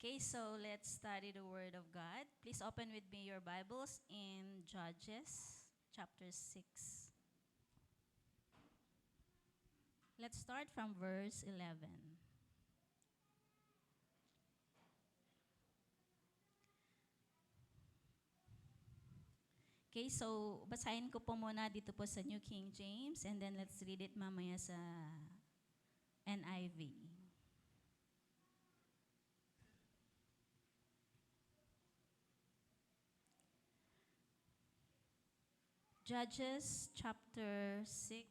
Okay, so let's study the Word of God. Please open with me your Bibles in Judges chapter 6. Let's start from verse 11. Okay, so basahin ko po muna dito po sa New King James and then let's read it mamaya sa NIV. Judges chapter 6.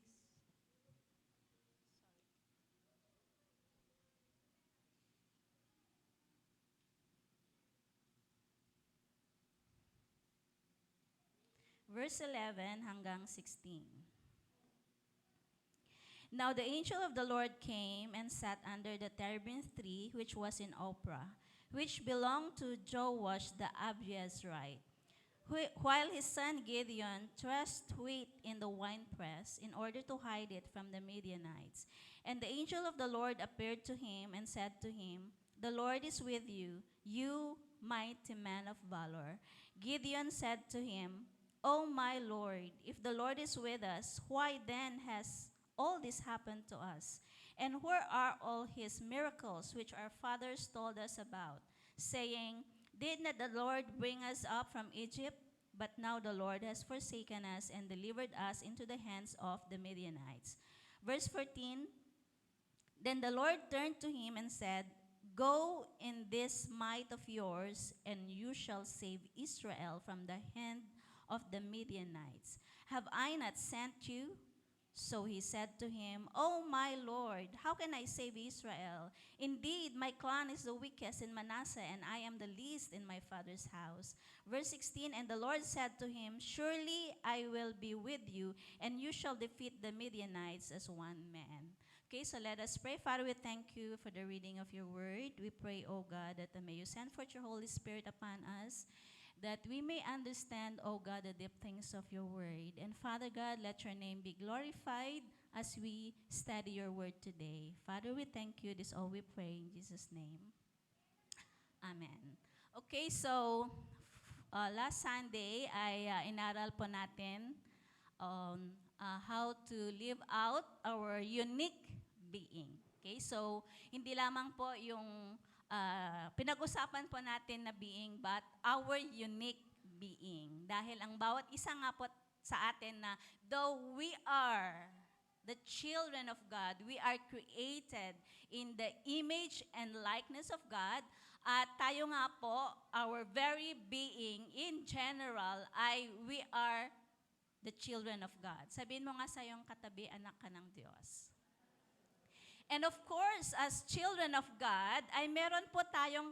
Verse 11 hanggang 16. Now the angel of the Lord came and sat under the terebinth tree which was in Ophrah, which belonged to Joash the Abiezrite. While his son Gideon threshed wheat in the winepress in order to hide it from the Midianites. And the angel of the Lord appeared to him and said to him, "The Lord is with you, you mighty man of valor." Gideon said to him, "O my Lord, if the Lord is with us, why then has all this happened to us? And where are all his miracles which our fathers told us about, saying, 'Did not the Lord bring us up from Egypt?' But now the Lord has forsaken us and delivered us into the hands of the Midianites." Verse 14, then the Lord turned to him and said, "Go in this might of yours, and you shall save Israel from the hand of the Midianites. Have I not sent you?" So he said to him, "O my Lord, how can I save Israel? Indeed, my clan is the weakest in Manasseh, and I am the least in my father's house." Verse 16, and the Lord said to him, "Surely I will be with you, and you shall defeat the Midianites as one man." Okay, so let us pray. Father, we thank you for the reading of your word. We pray, O God, that may you send forth your Holy Spirit upon us, that we may understand, O God, the deep things of your word. And Father God, let your name be glorified as we study your word today. Father, we thank you. This all we pray in Jesus' name. Amen. Okay, so last Sunday ay inaral po natin on how to live out our unique being. Okay, so hindi lamang po yung pinag-usapan po natin na being, but our unique being. Dahil ang bawat isa nga po sa atin na though we are the children of God, we are created in the image and likeness of God. At tayo nga po, our very being in general ay we are the children of God. Sabihin mo nga sa iyong katabi, anak ka ng Diyos. And of course, as children of God, ay meron po tayong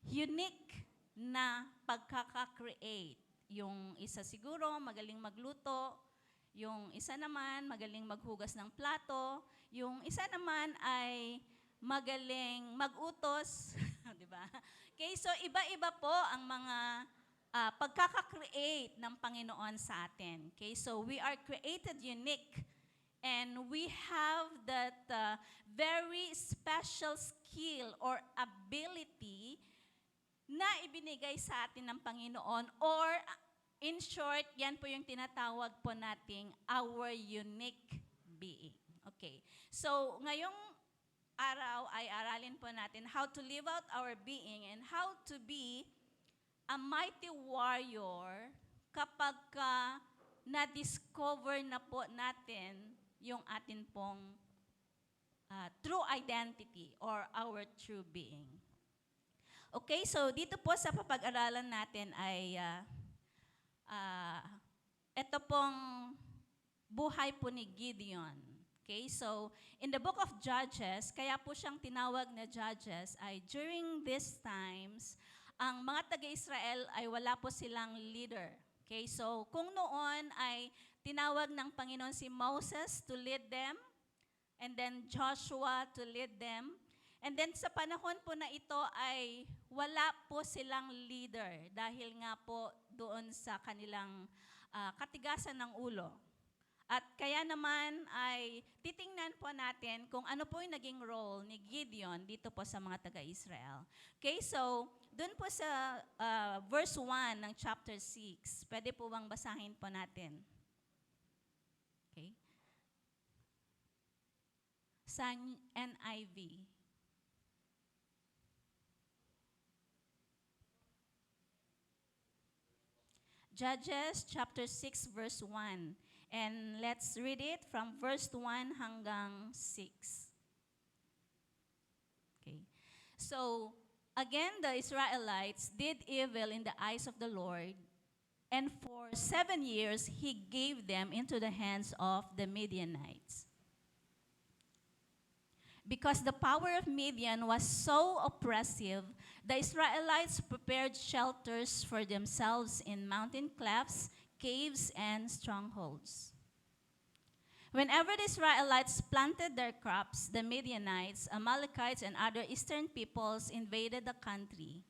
unique na pagkaka-create. Yung isa siguro magaling magluto, yung isa naman magaling maghugas ng plato, yung isa naman ay magaling magutos, di ba? Okay, so iba-iba po ang mga pagkaka-create ng Panginoon sa atin. Okay, so we are created unique. And we have that very special skill or ability na ibinigay sa atin ng Panginoon, or in short, yan po yung tinatawag po nating our unique being. Okay. So, ngayong araw ay aralin po natin how to live out our being and how to be a mighty warrior kapag na-discover na po natin yung atin pong true identity or our true being. Okay, so dito po sa papag-aralan natin ay ito pong buhay po ni Gideon. Okay, so in the book of Judges, kaya po siyang tinawag na Judges ay during these times, ang mga taga-Israel ay wala po silang leader. Okay, so kung noon ay tinawag ng Panginoon si Moses to lead them, and then Joshua to lead them, and then sa panahon po na ito ay wala po silang leader dahil nga po doon sa kanilang katigasan ng ulo. At kaya naman ay titingnan po natin kung ano po yung naging role ni Gideon dito po sa mga taga-Israel. Okay, so dun po sa verse 1 ng chapter 6, pwede po bang basahin po natin? Okay. Sa NIV. Judges chapter 6 verse 1. And let's read it from verse 1 hanggang 6. Okay. So, again, the Israelites did evil in the eyes of the Lord, and for 7 years he gave them into the hands of the Midianites. Because the power of Midian was so oppressive, the Israelites prepared shelters for themselves in mountain clefts, caves, and strongholds. Whenever the Israelites planted their crops, the Midianites, Amalekites, and other eastern peoples invaded the country.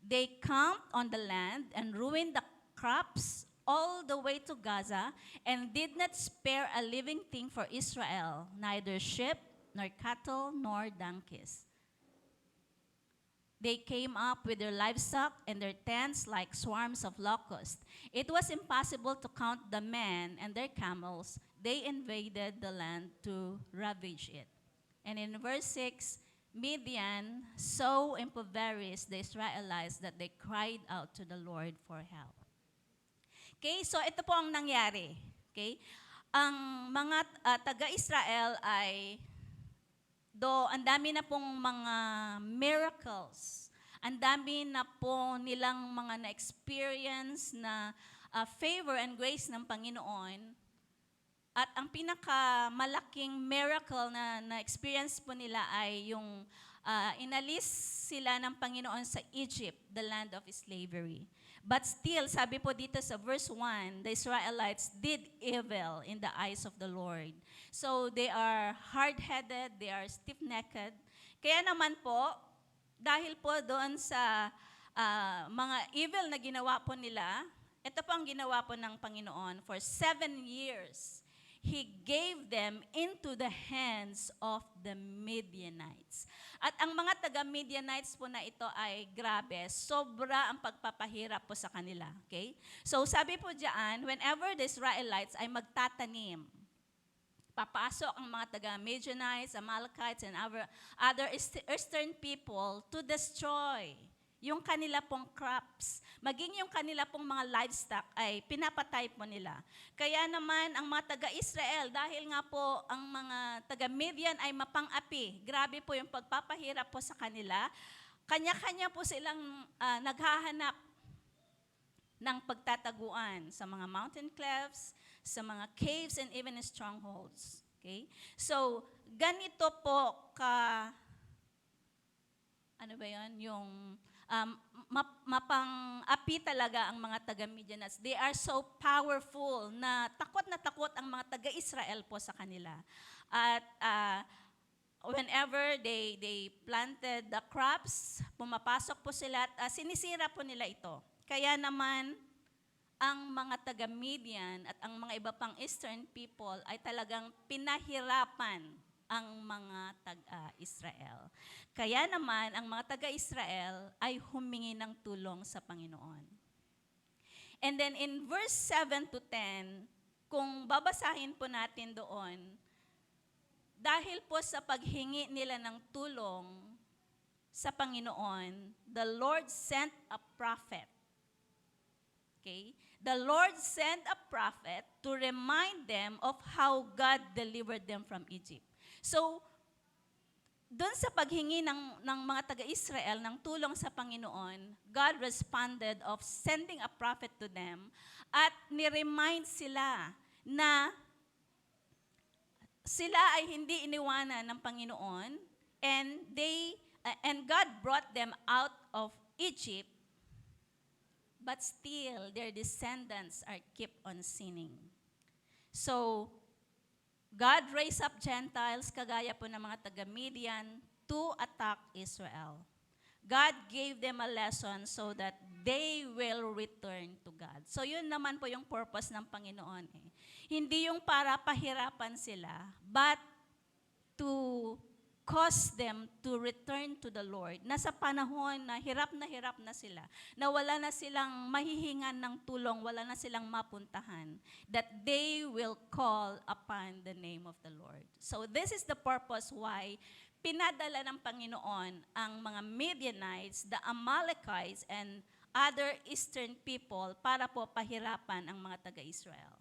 They camped on the land and ruined the crops all the way to Gaza, and did not spare a living thing for Israel, neither sheep, nor cattle, nor donkeys. They came up with their livestock and their tents like swarms of locusts. It was impossible to count the men and their camels. They invaded the land to ravage it. And in verse 6, Midian so impoverished the Israelites that they cried out to the Lord for help. Okay, so ito po ang nangyari. Okay? Ang mga taga-Israel ay, ang dami na pong mga miracles, ang dami na po nilang mga na-experience na favor and grace ng Panginoon. At ang pinakamalaking miracle na na-experience po nila ay yung inalis sila ng Panginoon sa Egypt, the land of slavery. But still, sabi po dito sa verse 1, the Israelites did evil in the eyes of the Lord. So they are hard-headed, they are stiff-necked. Kaya naman po, dahil po doon sa mga evil na ginawa po nila, ito po ang ginawa po ng Panginoon for 7 years. He gave them into the hands of the Midianites. At ang mga taga-Midianites po na ito ay grabe, sobra ang pagpapahirap po sa kanila. Okay? So sabi po diyan, whenever the Israelites ay magtatanim, papasok ang mga taga-Midianites, Amalekites, and other eastern people to destroy yung kanila pong crops. Maging yung kanila pong mga livestock ay pinapatay po nila. Kaya naman ang mga taga-Israel, dahil nga po ang mga taga-Midian ay mapang-api, grabe po yung pagpapahirap po sa kanila, kanya-kanya po silang naghahanap ng pagtataguan sa mga mountain clefts, sa mga caves, and even strongholds. Okay? So, ganito po ano ba yun? Yung mapang-api talaga ang mga taga-Midianites. They are so powerful na takot ang mga taga-Israel po sa kanila. At whenever they planted the crops, pumapasok po sila at sinisira po nila ito. Kaya naman, ang mga taga-Midian at ang mga iba pang Eastern people ay talagang pinahirapan ang mga taga-Israel. Kaya naman, ang mga taga-Israel ay humingi ng tulong sa Panginoon. And then in verse 7 to 10, kung babasahin po natin doon, dahil po sa paghingi nila ng tulong sa Panginoon, the Lord sent a prophet. Okay? The Lord sent a prophet to remind them of how God delivered them from Egypt. So, doon sa paghingi ng mga taga-Israel ng tulong sa Panginoon, God responded of sending a prophet to them at ni-remind sila na sila ay hindi iniwanan ng Panginoon and God brought them out of Egypt, but still their descendants are keep on sinning. So, God raised up Gentiles, kagaya po ng mga taga-Midian, to attack Israel. God gave them a lesson so that they will return to God. So yun naman po yung purpose ng Panginoon. Hindi yung para pahirapan sila, but to cause them to return to the Lord. Nasa panahon na hirap na sila, na wala na silang mahihingan ng tulong, wala na silang mapuntahan, that they will call upon the name of the Lord. So this is the purpose why pinadala ng Panginoon ang mga Midianites, the Amalekites, and other eastern people para po pahirapan ang mga taga-Israel.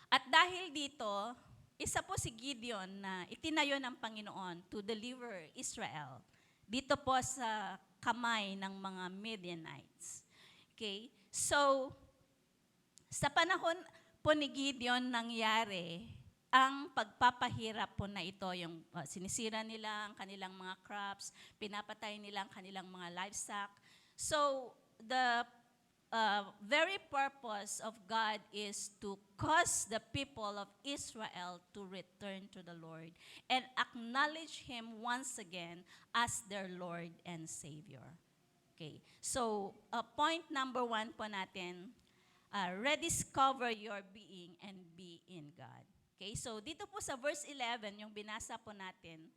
At dahil dito, isa po si Gideon na itinayo ng Panginoon to deliver Israel dito po sa kamay ng mga Midianites. Okay? So, sa panahon po ni Gideon nangyari ang pagpapahirap po na ito, yung sinisira nila ang kanilang mga crops, pinapatay nila ang kanilang mga livestock. So, the very purpose of God is to cause the people of Israel to return to the Lord and acknowledge Him once again as their Lord and Savior. Okay. So, point number 1 po natin, rediscover your being and be in God. Okay. So, dito po sa verse 11, yung binasa po natin.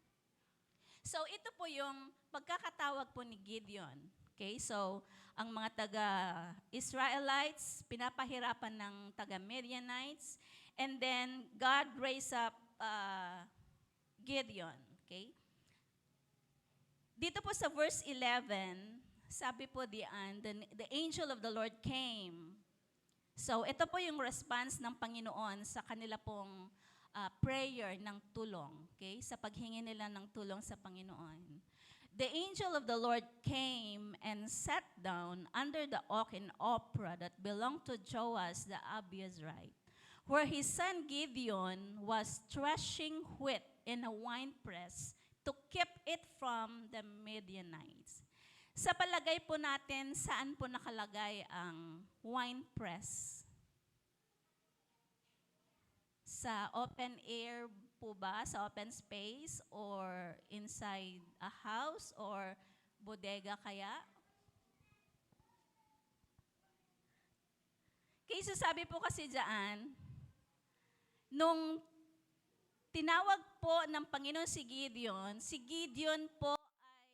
So, ito po yung pagkakatawag po ni Gideon. Okay, so ang mga taga-Israelites, pinapahirapan ng taga-Midianites, and then God raised up Gideon. Okay? Dito po sa verse 11, sabi po diyan, the angel of the Lord came. So ito po yung response ng Panginoon sa kanila pong prayer ng tulong. Okay? Sa paghingi nila ng tulong sa Panginoon. The angel of the Lord came and sat down under the oak in Ophrah that belonged to Joash the Abiezrite, where his son Gideon was threshing wheat in a winepress to keep it from the Midianites. Sa palagay po natin, saan po nakalagay ang winepress? Sa open air po ba, sa open space, or inside a house, or bodega kaya? Kaya sabi po kasi dyan, nung tinawag po ng Panginoon si Gideon po ay,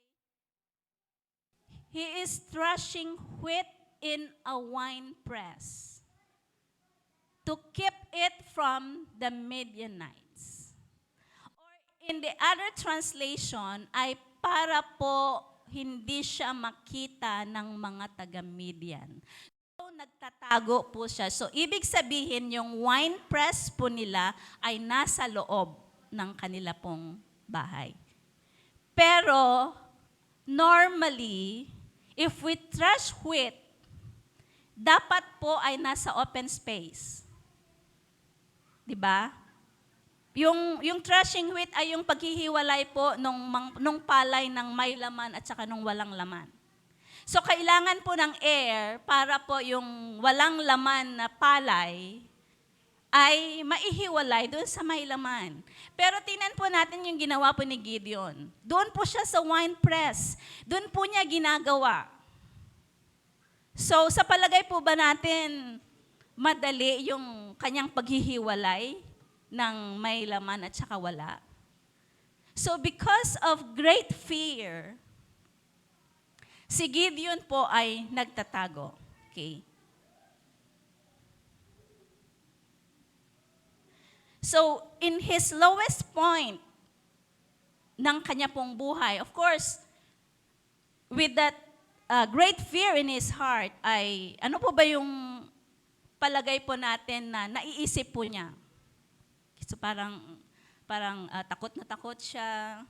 he is threshing wheat in a wine press to keep it from the Midianites. Or in the other translation ay para po hindi siya makita ng mga taga-Midian. So nagtatago po siya. So ibig sabihin yung wine press po nila ay nasa loob ng kanila pong bahay. Pero normally, if we thresh wheat, dapat po ay nasa open space. Diba? Yung threshing wheat ay yung paghihiwalay po nung palay ng may laman at saka nung walang laman. So kailangan po ng air para po yung walang laman na palay ay maihiwalay doon sa may laman. Pero tingnan po natin yung ginawa po ni Gideon. Doon po siya sa wine press. Doon po niya ginagawa. So sa palagay po ba natin, madali yung kanyang paghihiwalay ng may laman at saka wala? So because of great fear, si Gideon po ay nagtatago. Okay. So in his lowest point ng kanya pong buhay, of course, with that great fear in his heart, ay ano po ba yung palagay po natin na naiisip po niya? So parang takot na takot siya.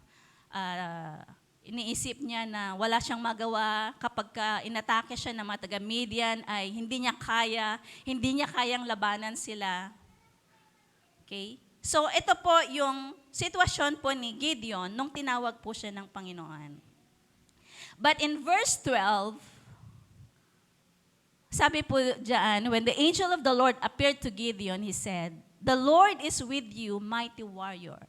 Iniisip niya na wala siyang magawa kapag inatake siya ng mga taga-Midian ay hindi niya kayang labanan sila. Okay? So ito po yung sitwasyon po ni Gideon nung tinawag po siya ng Panginoon. But in verse 12, sabi po diyan, when the angel of the Lord appeared to Gideon, he said, "The Lord is with you, mighty warrior."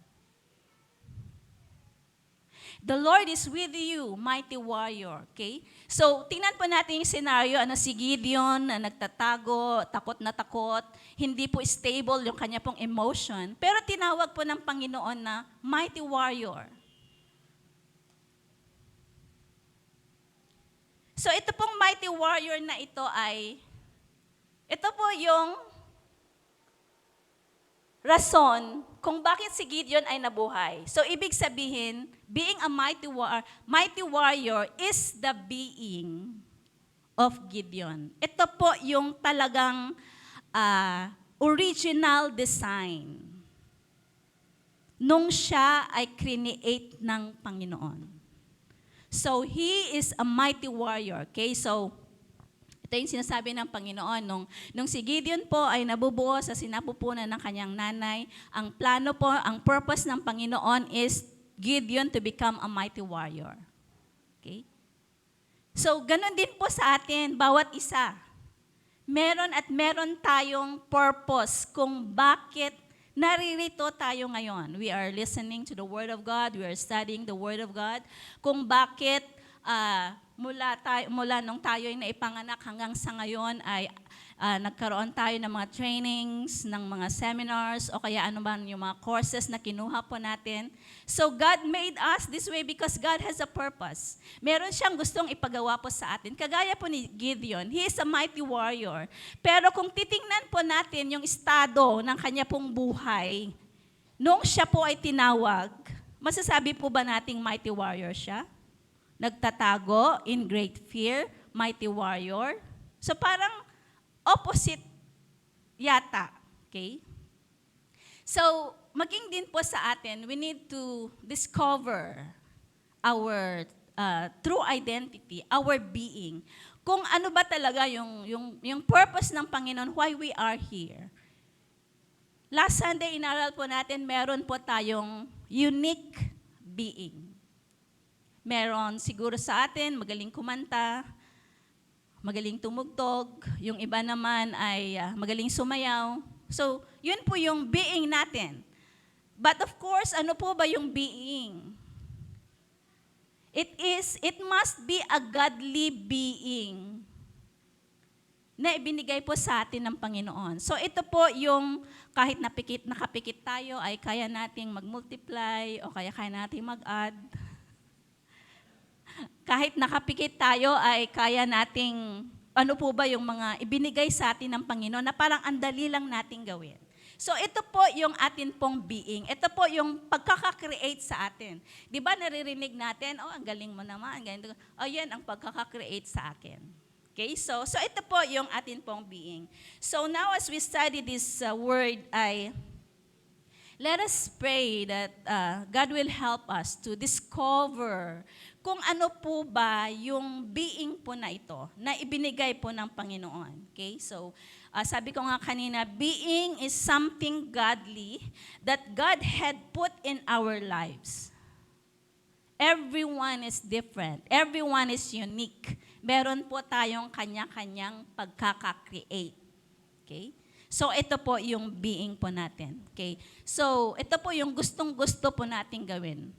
The Lord is with you, mighty warrior. Okay? So, tingnan po natin yung scenario, si Gideon na nagtatago, takot, hindi po stable yung kanya pong emotion, pero tinawag po ng Panginoon na mighty warrior. So, ito pong mighty warrior na ito po yung rason kung bakit si Gideon ay nabuhay. So, ibig sabihin, being a mighty warrior is the being of Gideon. Ito po yung talagang original design nung siya ay create ng Panginoon. So, he is a mighty warrior. Okay? So, ito yung sinasabi ng Panginoon. Nung si Gideon po ay nabubuo sa sinapupunan ng kanyang nanay, ang plano po, ang purpose ng Panginoon is Gideon to become a mighty warrior. Okay? So, ganun din po sa atin, bawat isa. Meron tayong purpose kung bakit naririto tayo ngayon. We are listening to the Word of God, we are studying the Word of God, kung bakit mula nung tayo ay naipanganak hanggang sa ngayon ay nagkaroon tayo ng mga trainings, ng mga seminars, o kaya ano ba yung mga courses na kinuha po natin. So God made us this way because God has a purpose. Meron siyang gustong ipagawa po sa atin. Kagaya po ni Gideon, he is a mighty warrior. Pero kung titingnan po natin yung estado ng kanya pong buhay, nung siya po ay tinawag, masasabi po ba nating mighty warrior siya? Nagtatago, in great fear, mighty warrior. So parang opposite yata. Okay? So, maging din po sa atin, we need to discover our true identity, our being. Kung ano ba talaga yung purpose ng Panginoon, why we are here. Last Sunday, inaral po natin, meron po tayong unique being. Meron siguro sa atin, magaling kumanta, magaling tumugtog, yung iba naman ay magaling sumayaw. So, yun po yung being natin. But of course, ano po ba yung being? It must be a godly being na ibinigay po sa atin ng Panginoon. So, ito po yung kahit nakapikit tayo, ay kaya nating mag-multiply o kaya nating mag-add. Kahit nakapikit tayo ay kaya nating, ano po ba yung mga ibinigay sa atin ng Panginoon na parang andali lang nating gawin. So ito po yung atin pong being. Ito po yung pagkaka-create sa atin. Di ba naririnig natin, ang galing mo naman, ganito. Yan ang pagkaka-create sa akin. Okay, so ito po yung atin pong being. So now as we study this word, let us pray that God will help us to discover kung ano po ba yung being po na ito, na ibinigay po ng Panginoon. Okay? So, sabi ko nga kanina, being is something godly that God had put in our lives. Everyone is different. Everyone is unique. Meron po tayong kanya-kanyang pagkaka-create. Okay? So, ito po yung being po natin. Okay? So, ito po yung gustong-gusto po nating gawin.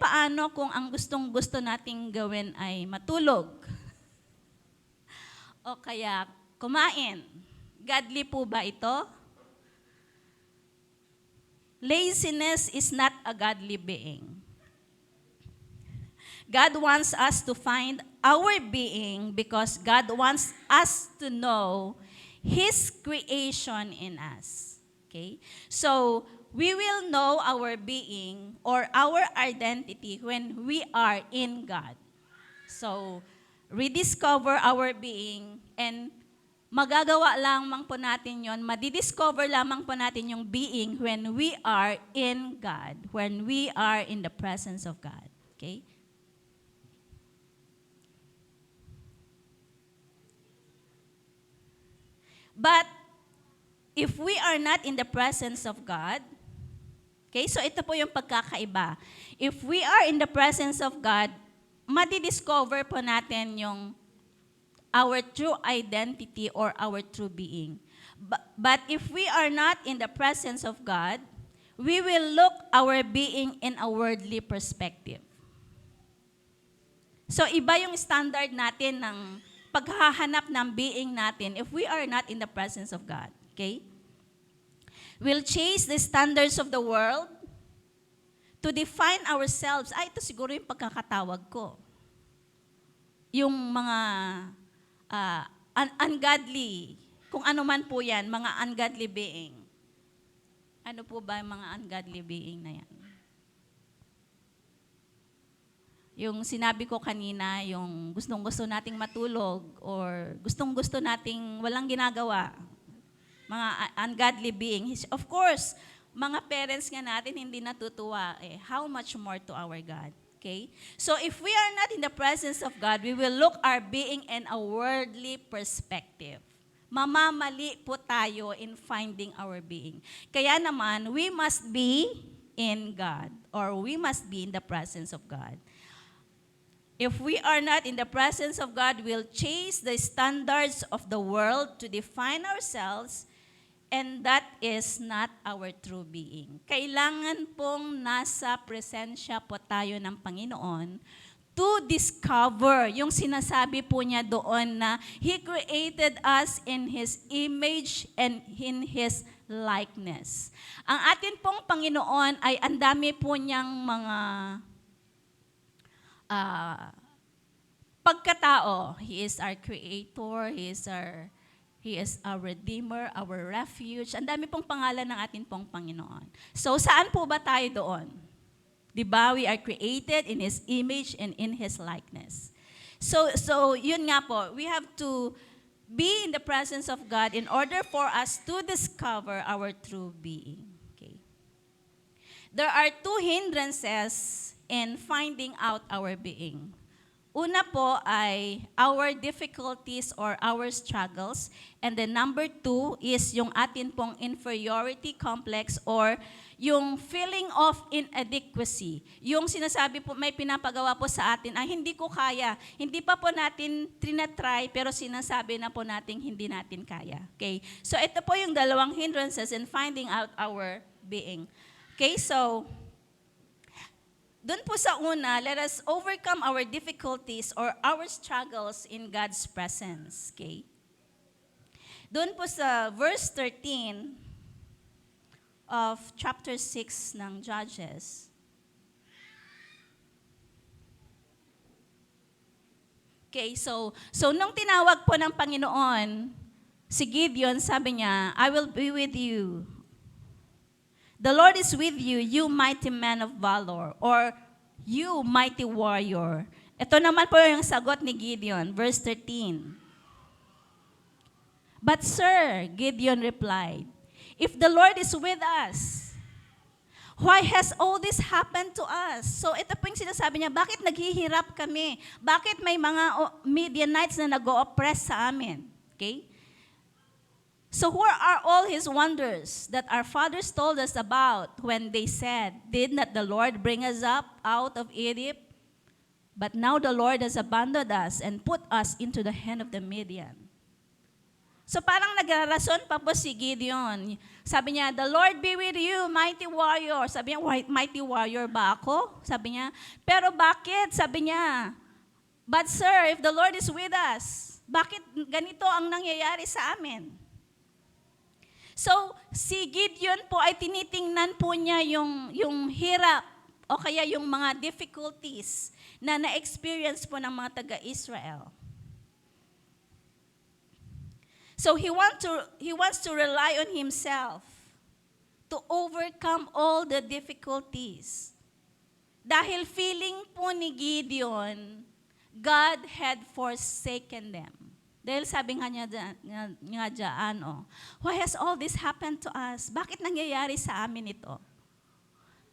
Paano kung ang gustong-gusto nating gawin ay matulog? O kaya kumain? Godly po ba ito? Laziness is not a godly being. God wants us to find our being because God wants us to know His creation in us. Okay? So, we will know our being or our identity when we are in God. So, rediscover our being and magagawa lamang po natin yon, madidiscover lamang po natin yung being when we are in God, when we are in the presence of God. Okay? But, if we are not in the presence of God, okay, so ito po yung pagkakaiba. If we are in the presence of God, madidiscover po natin yung our true identity or our true being. But if we are not in the presence of God, we will look our being in a worldly perspective. So iba yung standard natin ng paghahanap ng being natin if we are not in the presence of God. Okay? We'll chase the standards of the world to define ourselves. Ito siguro yung pagkakatawag ko. Yung mga ungodly, kung ano man po yan, mga ungodly being. Ano po ba yung mga ungodly being na yan? Yung sinabi ko kanina, yung gustong-gusto nating matulog or gustong-gusto nating walang ginagawa. Mga ungodly being. Of course, mga parents nga natin hindi natutuwa. How much more to our God? Okay? So if we are not in the presence of God, we will look our being in a worldly perspective. Mamamali po tayo in finding our being. Kaya naman, we must be in God or we must be in the presence of God. If we are not in the presence of God, we'll chase the standards of the world to define ourselves, and that is not our true being. Kailangan pong nasa presensya po tayo ng Panginoon to discover yung sinasabi po niya doon na He created us in His image and in His likeness. Ang atin pong Panginoon ay ang dami po niyang mga pagkatao. He is our creator, He is our redeemer, our refuge. Ang dami pong pangalan ng atin pong Panginoon. So saan po ba tayo doon? Diba? We are created in His image and in His likeness. So yun nga po, we have to be in the presence of God in order for us to discover our true being. Okay. There are two hindrances in finding out our being. Una po ay our difficulties or our struggles. And then number two is yung atin pong inferiority complex or yung feeling of inadequacy. Yung sinasabi po, may pinapagawa po sa atin, hindi ko kaya. Hindi pa po natin trinatry, pero sinasabi na po natin hindi natin kaya. Okay? So ito po yung dalawang hindrances in finding out our being. Okay, so doon po sa una, let us overcome our difficulties or our struggles in God's presence. Okay? Doon po sa verse 13 of chapter 6 ng Judges. Okay, so nung tinawag po ng Panginoon, si Gideon, sabi niya, I will be with you. The Lord is with you, you mighty man of valor, or you mighty warrior. Ito naman po yung sagot ni Gideon, verse 13. But sir, Gideon replied, if the Lord is with us, why has all this happened to us? So ito po yung sinasabi niya, bakit naghihirap kami? Bakit may mga Midianites na nag-o-oppress sa amin? Okay? So where are all His wonders that our fathers told us about when they said, did not the Lord bring us up out of Egypt? But now the Lord has abandoned us and put us into the hand of the Midian. So parang nagrarason pa po si Gideon. Sabi niya, the Lord be with you, mighty warrior. Sabi niya, mighty warrior ba ako? Sabi niya, pero bakit? Sabi niya, but sir, if the Lord is with us, bakit ganito ang nangyayari sa amin? So, si Gideon po ay tinitingnan po niya yung hirap o kaya yung mga difficulties na na-experience po ng mga taga-Israel. So, he wants to rely on himself to overcome all the difficulties. Dahil feeling po ni Gideon, God had forsaken them. Dahil sabi nga niya dyan, why has all this happened to us? Bakit nangyayari sa amin ito?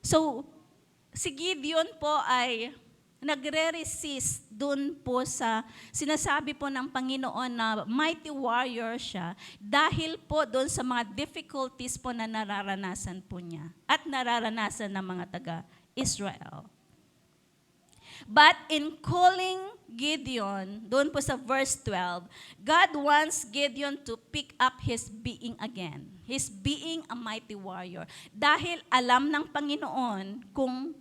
So, si Gideon po ay nagre-resist dun po sa sinasabi po ng Panginoon na mighty warrior siya dahil po dun sa mga difficulties po na nararanasan po niya at nararanasan ng mga taga-Israel. But in calling Gideon, doon po sa verse 12, God wants Gideon to pick up his being again. His being a mighty warrior. Dahil alam ng Panginoon kung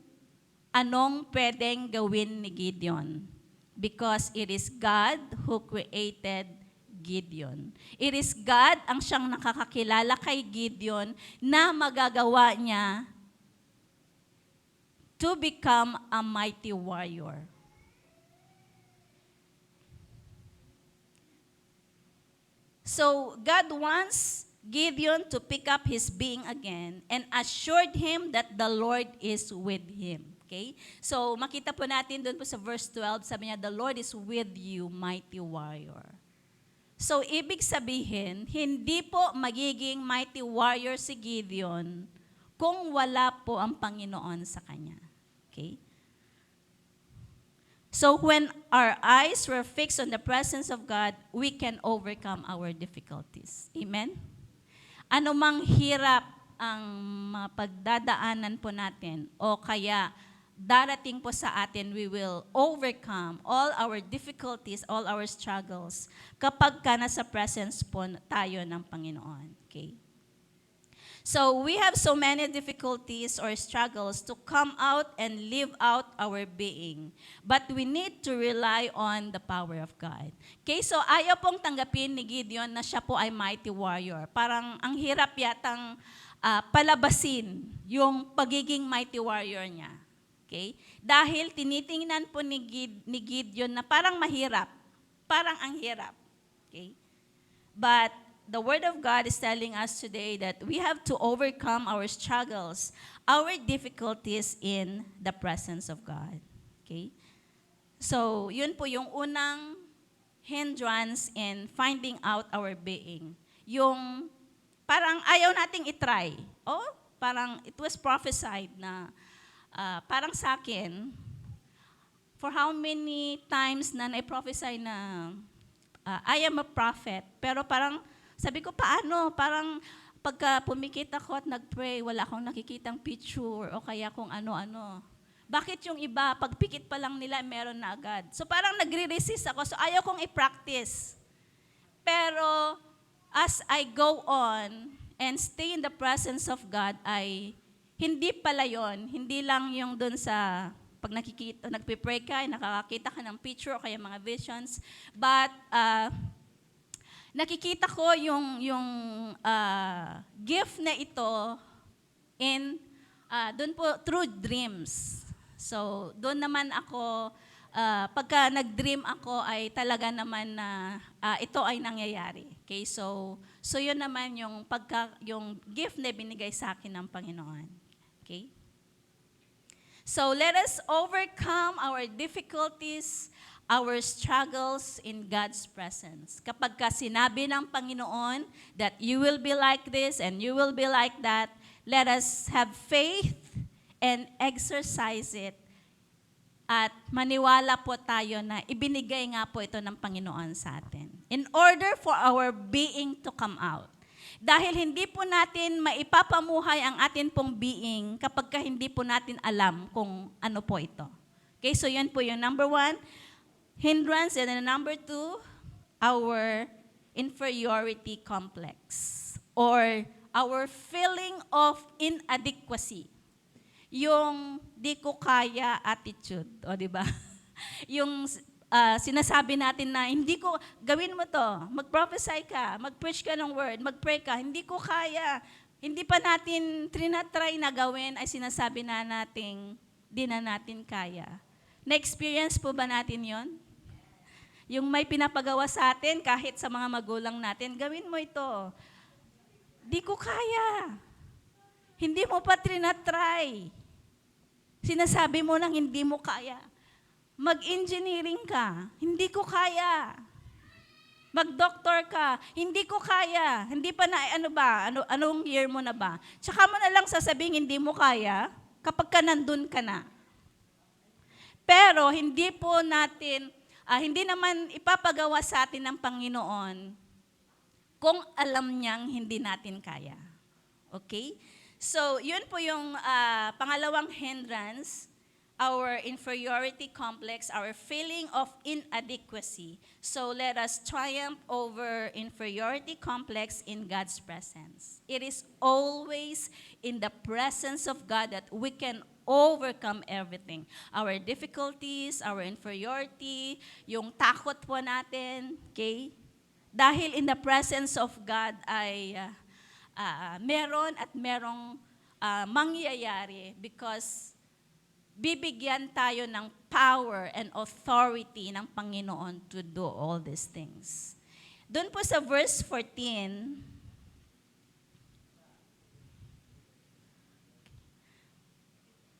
anong pwedeng gawin ni Gideon. because it is God who created Gideon. It is God ang siyang nakakakilala kay Gideon na magagawa niya to become a mighty warrior. So God wants Gideon to pick up his being again and assured him that the Lord is with him. Okay? So makita po natin doon po sa verse 12, sabi niya, the Lord is with you, mighty warrior. So ibig sabihin, hindi po magiging mighty warrior si Gideon kung wala po ang Panginoon sa kanya. Okay? So when our eyes were fixed on the presence of God, we can overcome our difficulties. Amen? Anumang hirap ang mapagdadaanan po natin o kaya darating po sa atin, we will overcome all our difficulties, all our struggles kapag ka nasa presence po tayo ng Panginoon. Okay? So we have so many difficulties or struggles to come out and live out our being. But we need to rely on the power of God. Okay, so ayaw pong tanggapin ni Gideon na siya po ay mighty warrior. Parang ang hirap yatang palabasin yung pagiging mighty warrior niya. Okay? Dahil tinitingnan po ni Gideon na parang mahirap. Parang ang hirap. Okay? But the Word of God is telling us today that we have to overcome our struggles, our difficulties in the presence of God. Okay? So, yun po yung unang hindrance in finding out our being. Yung parang ayaw nating itry. Oh, parang it was prophesied na parang sa akin, for how many times na na-prophesy na I am a prophet, pero parang sabi ko, paano? Parang pagka pumikit ako at nag-pray, wala akong nakikitang picture o kaya kung ano-ano. Bakit yung iba, pagpikit pa lang nila, meron na agad? So parang nagre-resist ako. So ayaw kong i-practice. Pero as I go on and stay in the presence of God, ay hindi pala yon. Hindi lang yung dun sa pag nakikita, nagpipray ka, nakakakita ka ng picture o kaya mga visions. But nakikita ko yung gift na ito in doon po through dreams. So doon naman ako pagka nag-dream ako ay talaga naman na ito ay nangyayari. Okay? So yun naman yung gift na binigay sa akin ng Panginoon. Okay? So let us overcome our difficulties, our struggles in God's presence. Kapag ka sinabi ng Panginoon that you will be like this and you will be like that, let us have faith and exercise it. At maniwala po tayo na ibinigay nga po ito ng Panginoon sa atin. In order for our being to come out. Dahil hindi po natin maipapamuhay ang atin pong being kapag ka hindi po natin alam kung ano po ito. Okay, so yan po yung number 1, hindrance, and then number 2, our inferiority complex or our feeling of inadequacy. Yung di ko kaya attitude, o di ba? Yung sinasabi natin na hindi ko, gawin mo to, mag-prophesy ka, mag-preach ka ng word, mag-pray ka, hindi ko kaya. Hindi pa natin trinatry na gawin ay sinasabi na nating di na natin kaya. Na-experience po ba natin yon? Yung may pinapagawa sa atin, kahit sa mga magulang natin, gawin mo ito. Di ko kaya. Hindi mo pa trinatry. Sinasabi mo nang hindi mo kaya. Mag-engineering ka, hindi ko kaya. Mag-doctor ka, hindi ko kaya. Hindi pa na, anong year mo na ba? Tsaka mo na lang sasabihin, hindi mo kaya, kapag ka nandun ka na. Pero hindi po natin, hindi naman ipapagawa sa atin ng Panginoon kung alam niyang hindi natin kaya. Okay? So, yun po yung pangalawang hindrance, our inferiority complex, our feeling of inadequacy. So, let us triumph over inferiority complex in God's presence. It is always in the presence of God that we can overcome everything. Our difficulties, our inferiority, yung takot po natin, okay? Dahil in the presence of God ay meron at merong mangyayari because bibigyan tayo ng power and authority ng Panginoon to do all these things. Doon po sa verse 14,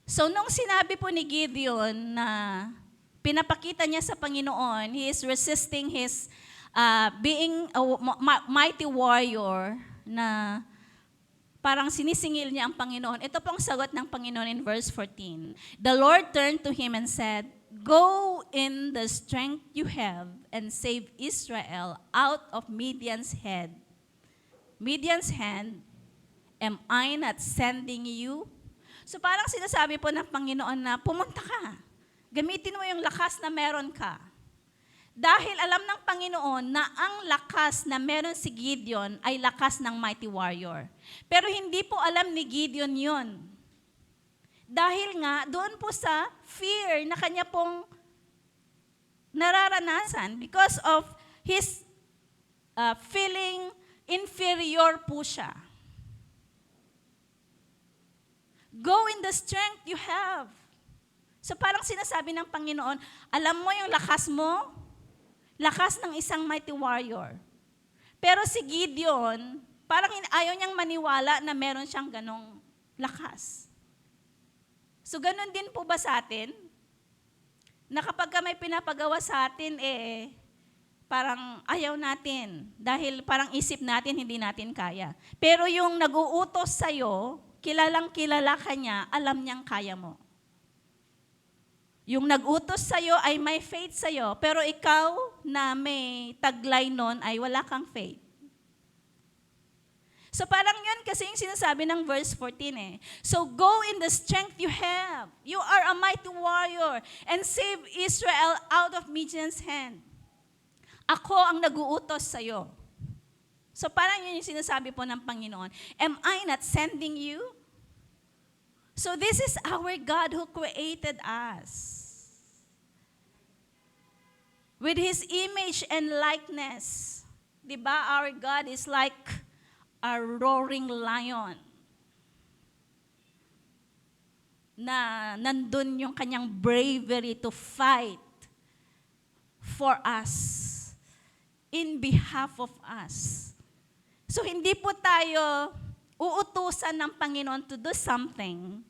so nung sinabi po ni Gideon na pinapakita niya sa Panginoon, he is resisting his being a mighty warrior na parang sinisingil niya ang Panginoon. Ito pong sagot ng Panginoon in verse 14. The Lord turned to him and said, "Go in the strength you have and save Israel out of Midian's hand. Am I not sending you?" So parang sinasabi po ng Panginoon na pumunta ka. Gamitin mo yung lakas na meron ka. Dahil alam ng Panginoon na ang lakas na meron si Gideon ay lakas ng mighty warrior. Pero hindi po alam ni Gideon yun. Dahil nga, doon po sa fear na kanya pong nararanasan because of his feeling inferior po siya. Go in the strength you have. So parang sinasabi ng Panginoon, alam mo yung lakas mo? Lakas ng isang mighty warrior. Pero si Gideon, parang ayaw niyang maniwala na meron siyang ganong lakas. So ganon din po ba sa atin? Na kapag may pinapagawa sa atin, parang ayaw natin. Dahil parang isip natin, hindi natin kaya. Pero yung nag-uutos sa'yo, kilalang kilala ka niya, alam niyang kaya mo. Yung nag-utos sa'yo ay may faith sa'yo, pero ikaw na may taglay nun ay wala kang faith. So parang yun kasi yung sinasabi ng verse 14 So go in the strength you have. You are a mighty warrior and save Israel out of Midian's hand. Ako ang nag-uutos sa'yo. So parang yun yung sinasabi po ng Panginoon. Am I not sending you? So this is our God who created us. With His image and likeness. Diba? Our God is like a roaring lion. Na nandun yung kanyang bravery to fight for us. In behalf of us. So hindi po tayo uutusan ng Panginoon to do something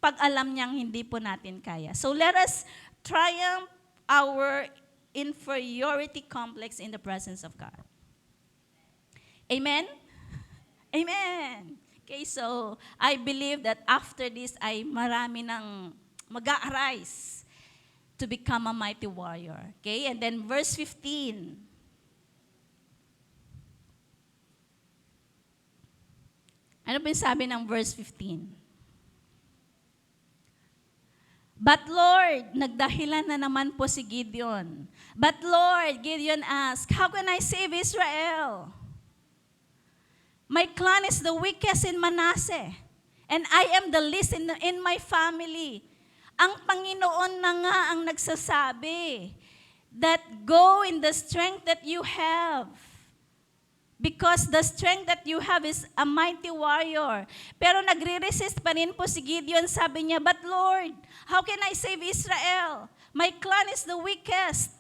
pag alam niyang hindi po natin kaya. So let us triumph our inferiority complex in the presence of God. Amen? Amen. Okay, so I believe that after this ay marami nang mag-a-arise to become a mighty warrior. Okay, and then verse 15. Ano po yung sabi ng verse 15? But Lord, nagdahilan na naman po si Gideon. But Lord, Gideon asked, how can I save Israel? My clan is the weakest in Manasseh, and I am the least in my family. Ang Panginoon na nga ang nagsasabi that go in the strength that you have. Because the strength that you have is a mighty warrior. Pero nagre-resist pa rin po si Gideon. Sabi niya, but Lord, how can I save Israel? My clan is the weakest,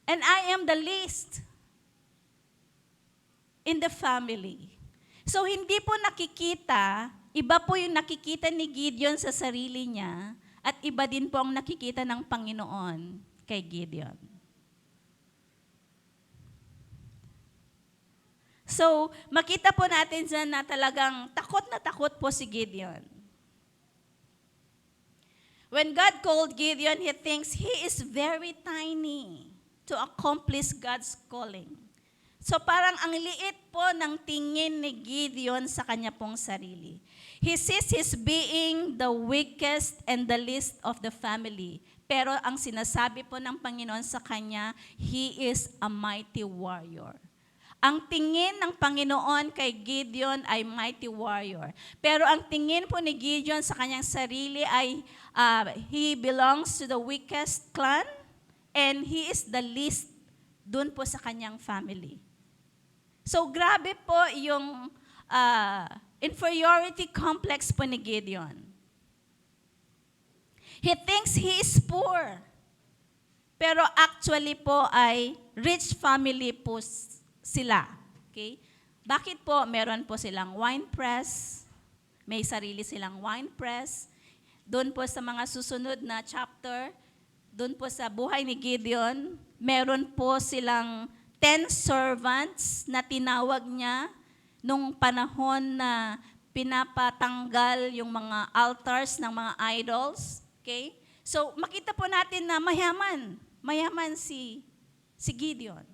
and I am the least in the family. So hindi po nakikita, iba po yung nakikita ni Gideon sa sarili niya, at iba din po ang nakikita ng Panginoon kay Gideon. So, makita po natin dyan na talagang takot na takot po si Gideon. When God called Gideon, he thinks he is very tiny to accomplish God's calling. So parang ang liit po ng tingin ni Gideon sa kanya pong sarili. He sees his being the weakest and the least of the family. Pero ang sinasabi po ng Panginoon sa kanya, he is a mighty warrior. Ang tingin ng Panginoon kay Gideon ay mighty warrior. Pero ang tingin po ni Gideon sa kanyang sarili ay he belongs to the weakest clan and he is the least dun po sa kanyang family. So grabe po yung inferiority complex po ni Gideon. He thinks he is poor. Pero actually po ay rich family po sila. Okay? Bakit po? Meron po silang wine press. May sarili silang wine press. Doon po sa mga susunod na chapter, doon po sa buhay ni Gideon, meron po silang 10 servants na tinawag niya nung panahon na pinapatanggal yung mga altars ng mga idols. Okay? So, makita po natin na mayaman. Mayaman si Gideon.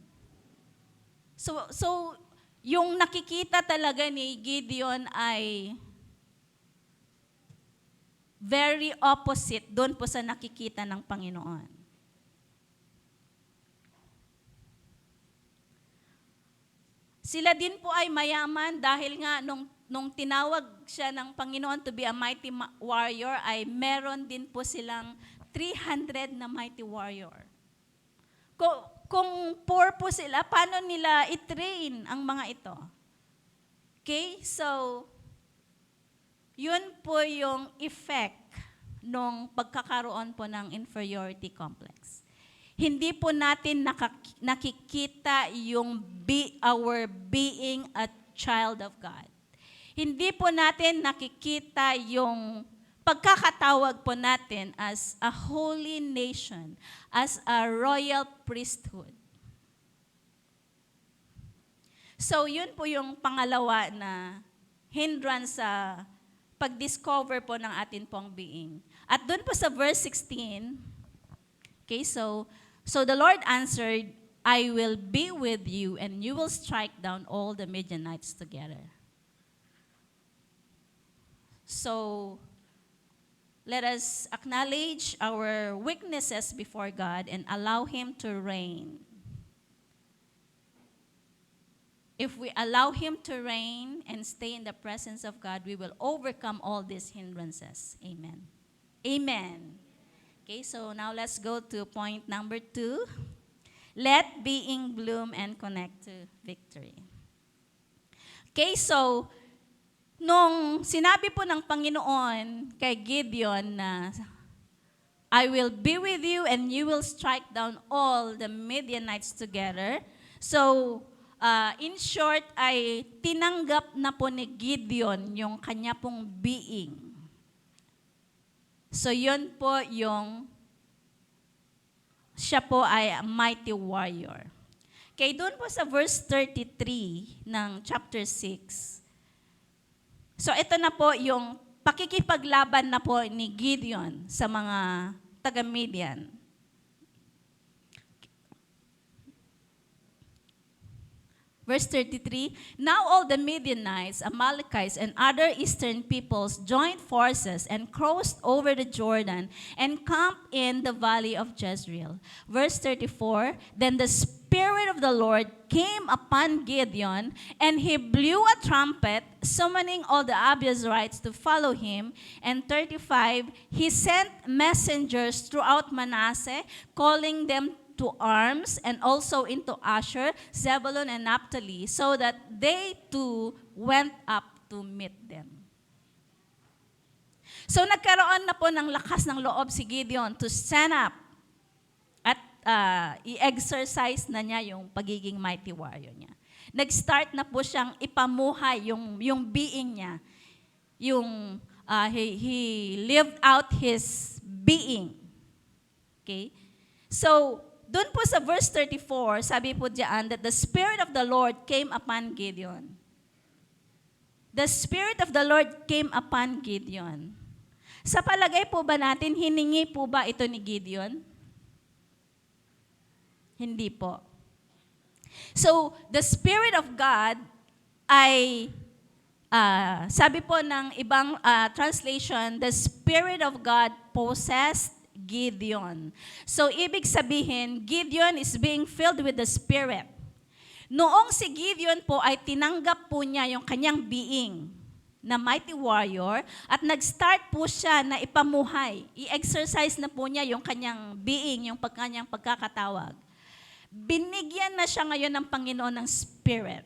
So yung nakikita talaga ni Gideon ay very opposite doon po sa nakikita ng Panginoon. Sila din po ay mayaman dahil nga nung tinawag siya ng Panginoon to be a mighty warrior ay meron din po silang 300 na mighty warrior. Kung poor po sila, paano nila i-train ang mga ito? Okay? So, yun po yung effect nung pagkakaroon po ng inferiority complex. Hindi po natin nakikita yung our being a child of God. Hindi po natin nakikita yung pagkakatawag po natin as a holy nation, as a royal priesthood. So, yun po yung pangalawa na hindrance sa pag-discover po ng atin pong being. At doon po sa verse 16, okay, so the Lord answered, I will be with you and you will strike down all the Midianites together. So, let us acknowledge our weaknesses before God and allow Him to reign. If we allow Him to reign and stay in the presence of God, we will overcome all these hindrances. Amen. Amen. Okay, so now let's go to point number 2. Let being bloom and connect to victory. Okay, so nung sinabi po ng Panginoon kay Gideon na I will be with you and you will strike down all the Midianites together. So, in short, ay tinanggap na po ni Gideon yung kanya pong being. So, yun po yung siya po ay a mighty warrior. Okay, doon po sa verse 33 ng chapter 6, so ito na po yung pakikipaglaban na po ni Gideon sa mga taga-Midian. Verse 33, now all the Midianites, Amalekites, and other eastern peoples joined forces and crossed over the Jordan and camped in the valley of Jezreel. Verse 34, then the Spirit of the Lord came upon Gideon, and he blew a trumpet, summoning all the Abiezrites to follow him. And 35, he sent messengers throughout Manasseh, calling them to arms, and also into Asher, Zebulun, and Naphtali, so that they too went up to meet them. So nagkaroon na po ng lakas ng loob si Gideon to stand up at i-exercise na niya yung pagiging mighty warrior niya. Nag-start na po siyang ipamuhay yung being niya. He lived out his being. Okay? So, doon po sa verse 34, sabi po diyan that the Spirit of the Lord came upon Gideon. The Spirit of the Lord came upon Gideon. Sa palagay po ba natin, hiningi po ba ito ni Gideon? Hindi po. So, the Spirit of God ay, sabi po ng ibang translation, the Spirit of God possessed Gideon. So, ibig sabihin, Gideon is being filled with the Spirit. Noong si Gideon po ay tinanggap po niya yung kanyang being na mighty warrior at nag-start po siya na ipamuhay. I-exercise na po niya yung kanyang being, yung kanyang pagkakatawag. Binigyan na siya ngayon ng Panginoon ng Spirit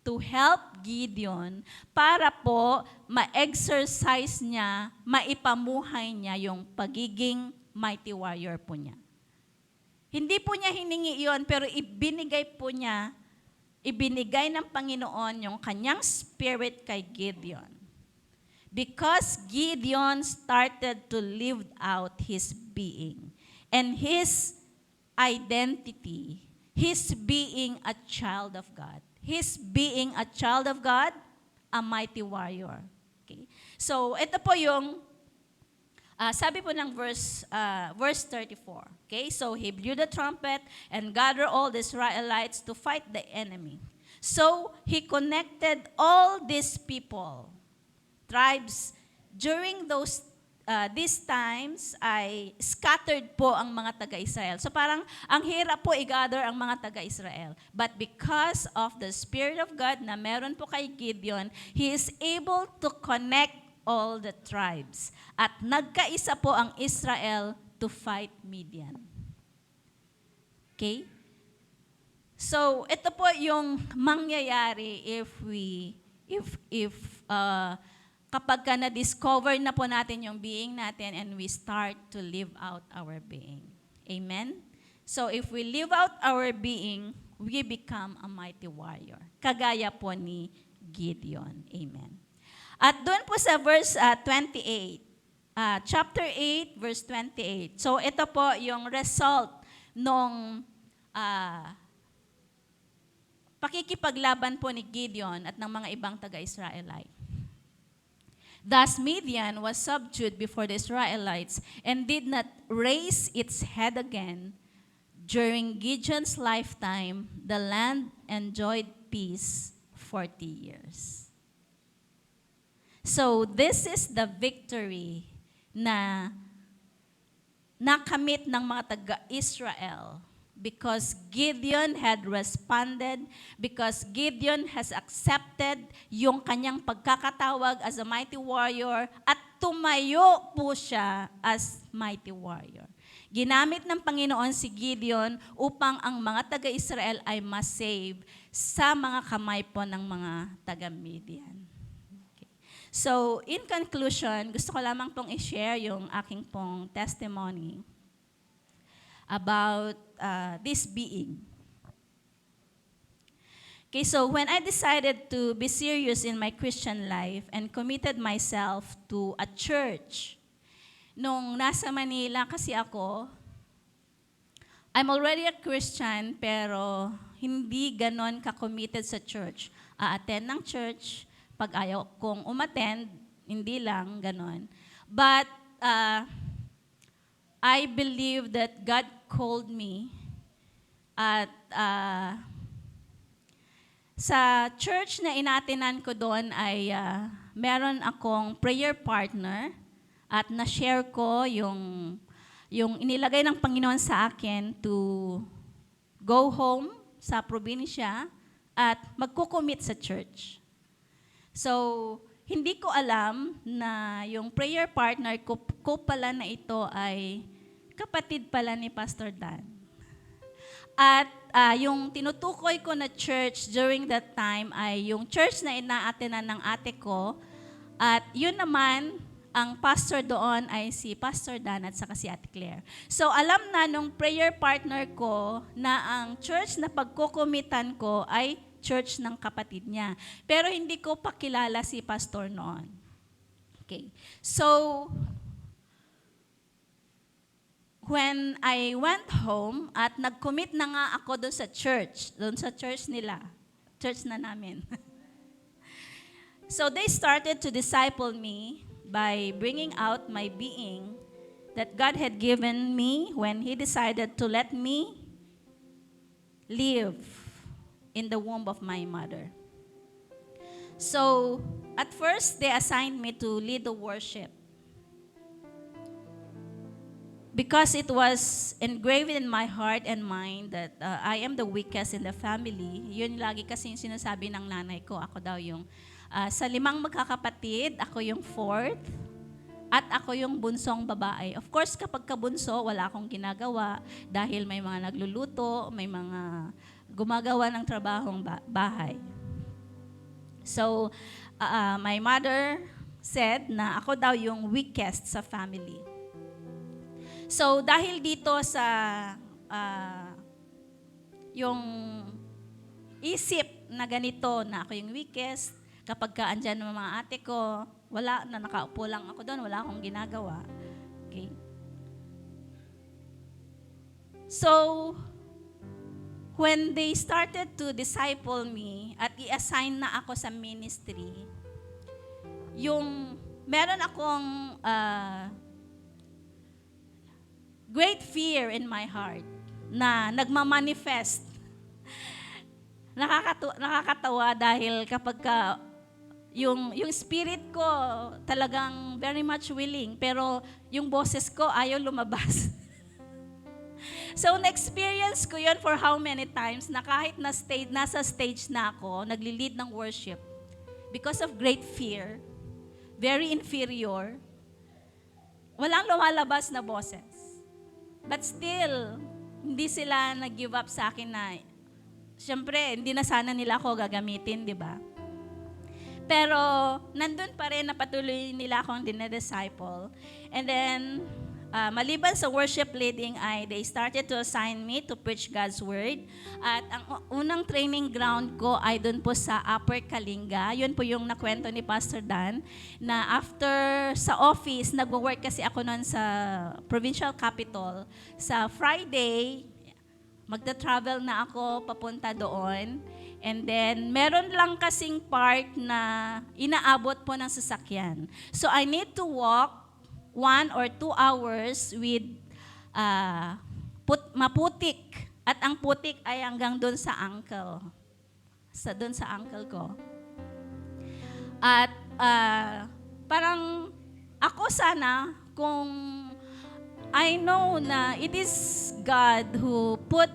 to help Gideon para po ma-exercise niya, maipamuhay niya yung pagiging mighty warrior po niya. Hindi po niya hiningi yon, pero ibinigay ng Panginoon yung kanyang spirit kay Gideon. Because Gideon started to live out his being and his identity, his being a child of God. His being a child of God, a mighty warrior. Okay? So, ito po yung sabi po ng verse 34. Okay? So, he blew the trumpet and gathered all the Israelites to fight the enemy. So, he connected all these people, tribes, during these times ay scattered po ang mga taga-Israel. So parang ang hirap po i-gather ang mga taga-Israel. But because of the Spirit of God na meron po kay Gideon, he is able to connect all the tribes. At nagkaisa po ang Israel to fight Midian. Okay? So, ito po yung mangyayari kapag ka na-discover na po natin yung being natin and we start to live out our being. Amen? So, if we live out our being, we become a mighty warrior. Kagaya po ni Gideon. Amen. At doon po sa verse 28, chapter 8, verse 28. So, ito po yung result nung pakikipaglaban po ni Gideon at ng mga ibang taga-Israelite. Thus Midian was subdued before the Israelites and did not raise its head again. During Gideon's lifetime, the land enjoyed peace 40 years. So this is the victory na nakamit ng mga taga-Israel because Gideon had responded, because Gideon has accepted yung kanyang pagkakatawag as a mighty warrior at tumayo po siya as mighty warrior. Ginamit ng Panginoon si Gideon upang ang mga taga-Israel ay ma-save sa mga kamay po ng mga taga-Midian. So, in conclusion, gusto ko lamang pong i-share yung aking pong testimony about this being. Okay, so when I decided to be serious in my Christian life and committed myself to a church, nung nasa Manila kasi ako, I'm already a Christian pero hindi ganon ka-committed sa church. A-attend ng church, pag ayaw kong umattend, hindi lang, ganon. But I believe that God called me at sa church na inatinan ko doon ay meron akong prayer partner at na-share ko yung inilagay ng Panginoon sa akin to go home sa probinsya at magkukumit sa church. So, hindi ko alam na yung prayer partner ko pala na ito ay kapatid pala ni Pastor Dan. At yung tinutukoy ko na church during that time ay yung church na inaatenan ng ate ko. At yun naman, ang pastor doon ay si Pastor Dan at saka si Ate Claire. So alam na nung prayer partner ko na ang church na pagkukumitan ko ay church ng kapatid niya. Pero hindi ko pa kilala si pastor noon. Okay. So, when I went home at nag-commit na nga ako doon sa church nila, church na namin. So, they started to disciple me by bringing out my being that God had given me when He decided to let me live in the womb of my mother. So, at first, they assigned me to lead the worship. because it was engraved in my heart and mind that I am the weakest in the family, yun lagi kasi yung sinasabi ng nanay ko, ako daw yung, sa 5 magkakapatid, ako yung 4th, at ako yung bunsong babae. Of course, kapag kabunso, wala akong ginagawa dahil may mga nagluluto, may mga gumagawa ng trabahong bahay. So, my mother said na ako daw yung weakest sa family. So, dahil dito sa yung isip na ganito na ako yung weakest, kapag ka andyan ng mga ate ko, wala na, nakaupo lang ako doon, wala akong ginagawa. Okay? So, when they started to disciple me at i-assign na ako sa ministry, meron akong great fear in my heart na nagmamanifest. Nakakatawa dahil kapag yung spirit ko talagang very much willing, pero yung boses ko ayaw lumabas. So, na-experience ko yun for how many times na kahit nasa stage na ako, nagli-lead ng worship, because of great fear, very inferior, walang lumalabas na boses. But still, hindi sila nag-give up sa akin na, syempre, hindi na sana nila ako gagamitin, di ba? Pero, nandun pa rin na patuloy nila akong dinedisciple. And then, maliban sa worship leading, they started to assign me to preach God's Word. At ang unang training ground ko ay dun po sa Upper Kalinga. Yun po yung nakwento ni Pastor Dan, na after sa office, nag-work kasi ako noon sa provincial capital. Sa Friday, magta-travel na ako papunta doon. And then, meron lang kasing part na inaabot po ng sasakyan. So, I need to walk 1 or 2 hours with maputik. At ang putik ay hanggang doon sa ankle. Doon sa ankle ko. At parang ako sana, kung I know na it is God who put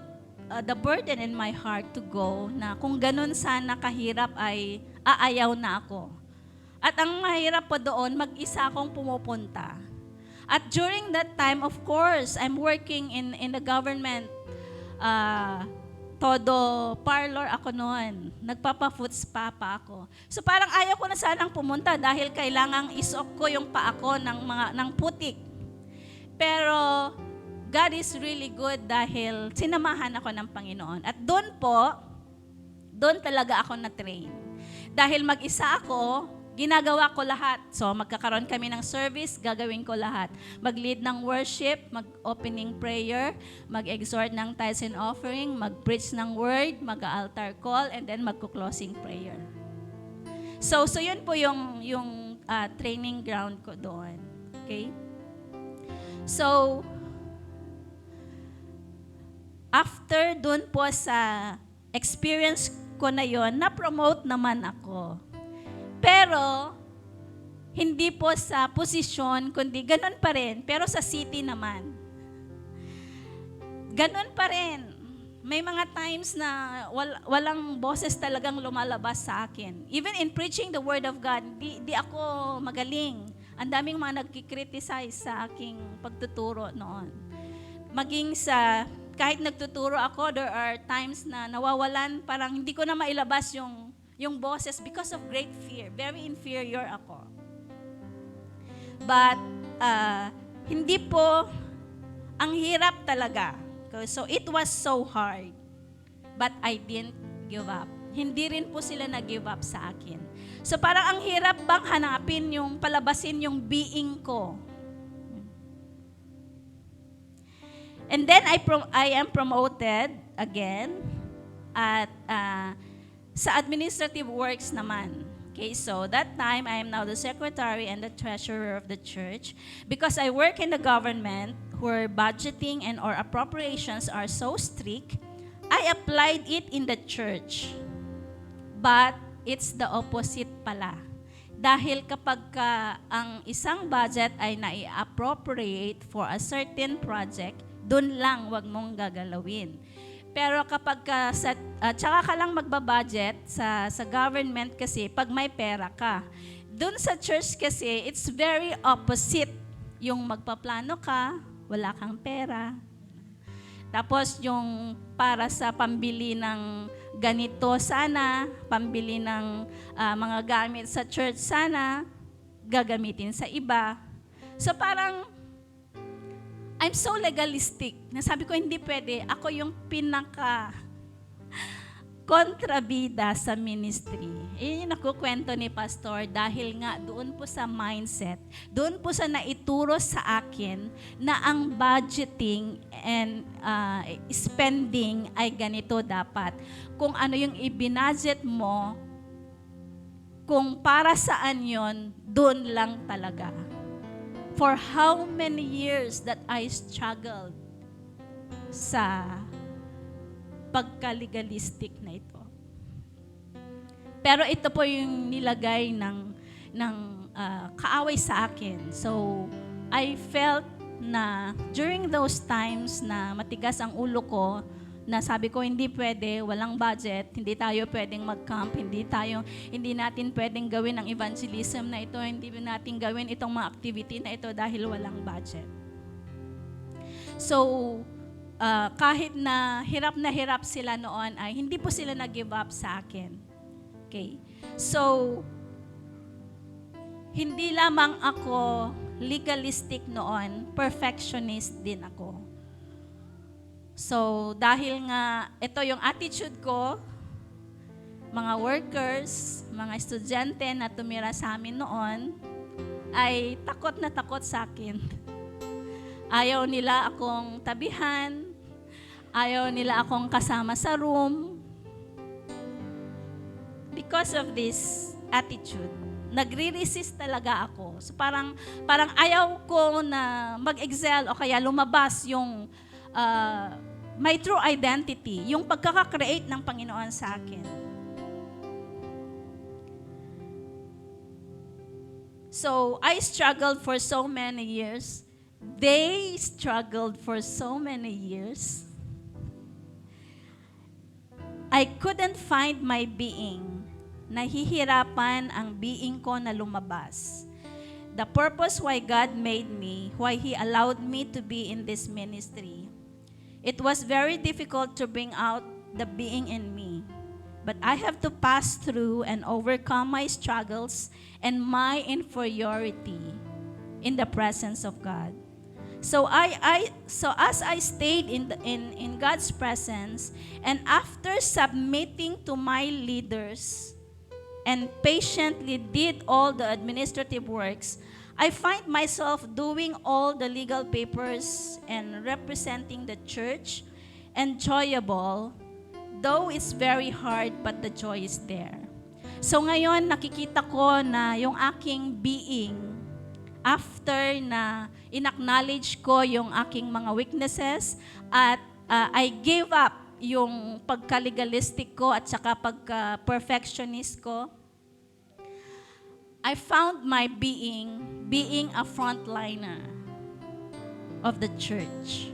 the burden in my heart to go, na kung ganun sana kahirap ay aayaw na ako. At ang mahirap pa doon, mag-isa akong pumupunta. At during that time, of course, I'm working in the government, todo parlor ako noon. Nagpapa-foot spa pa ako. So parang ayaw ko na sanang pumunta dahil kailangang isok ko yung paa ko ng putik. Pero God is really good dahil sinamahan ako ng Panginoon. At doon talaga ako na-train. Dahil mag-isa ako, ginagawa ko lahat. So, magkakaroon kami ng service, gagawin ko lahat. Mag-lead ng worship, mag-opening prayer, mag-exhort ng tithes and offering, mag-preach ng word, mag-altar call, and then mag-closing prayer. So yun po yung training ground ko doon. Okay? So, after dun po sa experience ko na yon, na-promote naman ako. Pero, hindi po sa posisyon, kundi ganun pa rin. Pero sa city naman. Ganun pa rin. May mga times na walang boses talagang lumalabas sa akin. Even in preaching the Word of God, di ako magaling. Ang daming mga nagkikriticize sa aking pagtuturo noon. Maging kahit nagtuturo ako, there are times na nawawalan, parang hindi ko na mailabas yung boses because of great fear. Very inferior ako. But, hindi po, ang hirap talaga. So, it was so hard. But I didn't give up. Hindi rin po sila nag-give up sa akin. So, parang ang hirap bang hanapin palabasin yung being ko. And then, I am promoted again at sa administrative works naman. Okay, so that time, I am now the secretary and the treasurer of the church. Because I work in the government where budgeting and or appropriations are so strict, I applied it in the church. But it's the opposite pala. Dahil kapag ang isang budget ay nai-appropriate for a certain project, dun lang wag mong gagalawin. Pero kapag tsaka ka lang magbabudget sa government kasi pag may pera ka. Dun sa church kasi, it's very opposite. Yung magpaplano ka, wala kang pera. Tapos yung para sa pambili ng ganito sana, pambili ng mga gamit sa church sana, gagamitin sa iba. So parang, I'm so legalistic. Nasabi ko, hindi pwede. Ako yung kontrabida sa ministry. Yun yung nakukwento ni Pastor dahil nga doon po sa mindset, doon po sa naituro sa akin na ang budgeting and spending ay ganito dapat. Kung ano yung ibinudget mo, kung para saan yon, doon lang talaga. For how many years that I struggled sa pagka-legalistic na ito. Pero ito po yung nilagay ng kaaway sa akin. So, I felt na during those times na matigas ang ulo ko, na sabi ko hindi pwede, walang budget, hindi tayo pwedeng mag-camp, hindi natin pwedeng gawin ang evangelism na ito, hindi natin gawin itong mga activity na ito dahil walang budget. So, kahit na hirap sila noon, ay hindi po sila nag-give up sa akin. Okay? So, hindi lamang ako legalistic noon, perfectionist din ako. So, dahil nga ito yung attitude ko, mga workers, mga estudyante na tumira sa amin noon, ay takot na takot sa akin. Ayaw nila akong tabihan, ayaw nila akong kasama sa room. Because of this attitude, nagre-resist talaga ako. So parang ayaw ko na mag-excel o kaya lumabas yung my true identity, yung pagkaka-create ng Panginoon sa akin. So, I struggled for so many years. They struggled for so many years. I couldn't find my being. Nahihirapan ang being ko na lumabas. The purpose why God made me, why He allowed me to be in this ministry. It was very difficult to bring out the being in me. But I have to pass through and overcome my struggles and my inferiority in the presence of God. So as I stayed in God's presence, and after submitting to my leaders and patiently did all the administrative works, I find myself doing all the legal papers and representing the church, enjoyable, though it's very hard, but the joy is there. So ngayon, nakikita ko na yung aking being, after na in-acknowledge ko yung aking mga weaknesses, at I gave up yung pagka-legalistic ko at saka pagka-perfectionist ko, I found my being a frontliner of the church.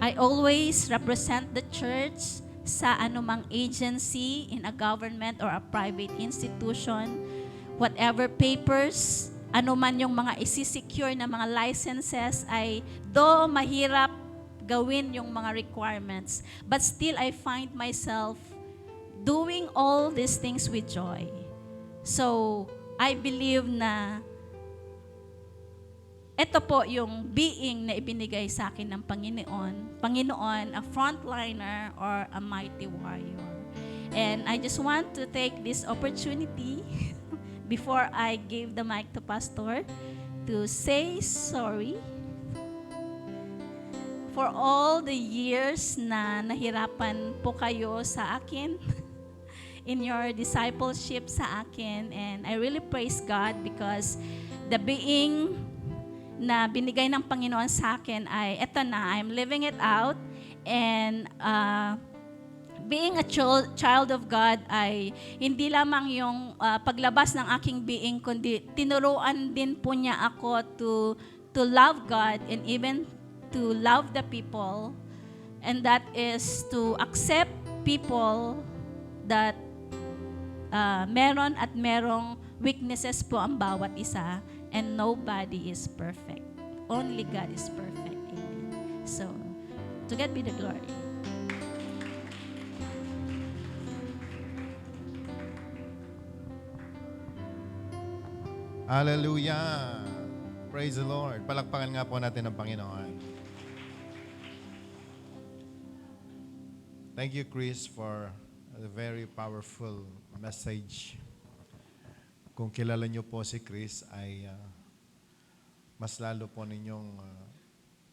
I always represent the church sa anumang agency, in a government or a private institution, whatever papers, anuman yung mga isi-secure na mga licenses, ay though mahirap gawin yung mga requirements, but still I find myself doing all these things with joy. So, I believe na ito po yung being na ibinigay sa akin ng Panginoon, a frontliner or a mighty warrior. And I just want to take this opportunity before I give the mic to Pastor to say sorry for all the years na nahirapan po kayo sa akin in your discipleship sa akin. And I really praise God because the being na binigay ng Panginoon sa akin ay eto na, I'm living it out. And being a child of God ay hindi lamang yung paglabas ng aking being, kundi tinuruan din po niya ako to love God and even to love the people. And that is to accept people that meron at merong weaknesses po ang bawat isa, and nobody is perfect. Only God is perfect. Amen. So, to God be the glory. Hallelujah! Praise the Lord. Palakpakan nga po natin ang Panginoon. Thank you, Chris, for a very powerful message. Kung kilala niyo po si Chris, ay mas lalo po ninyong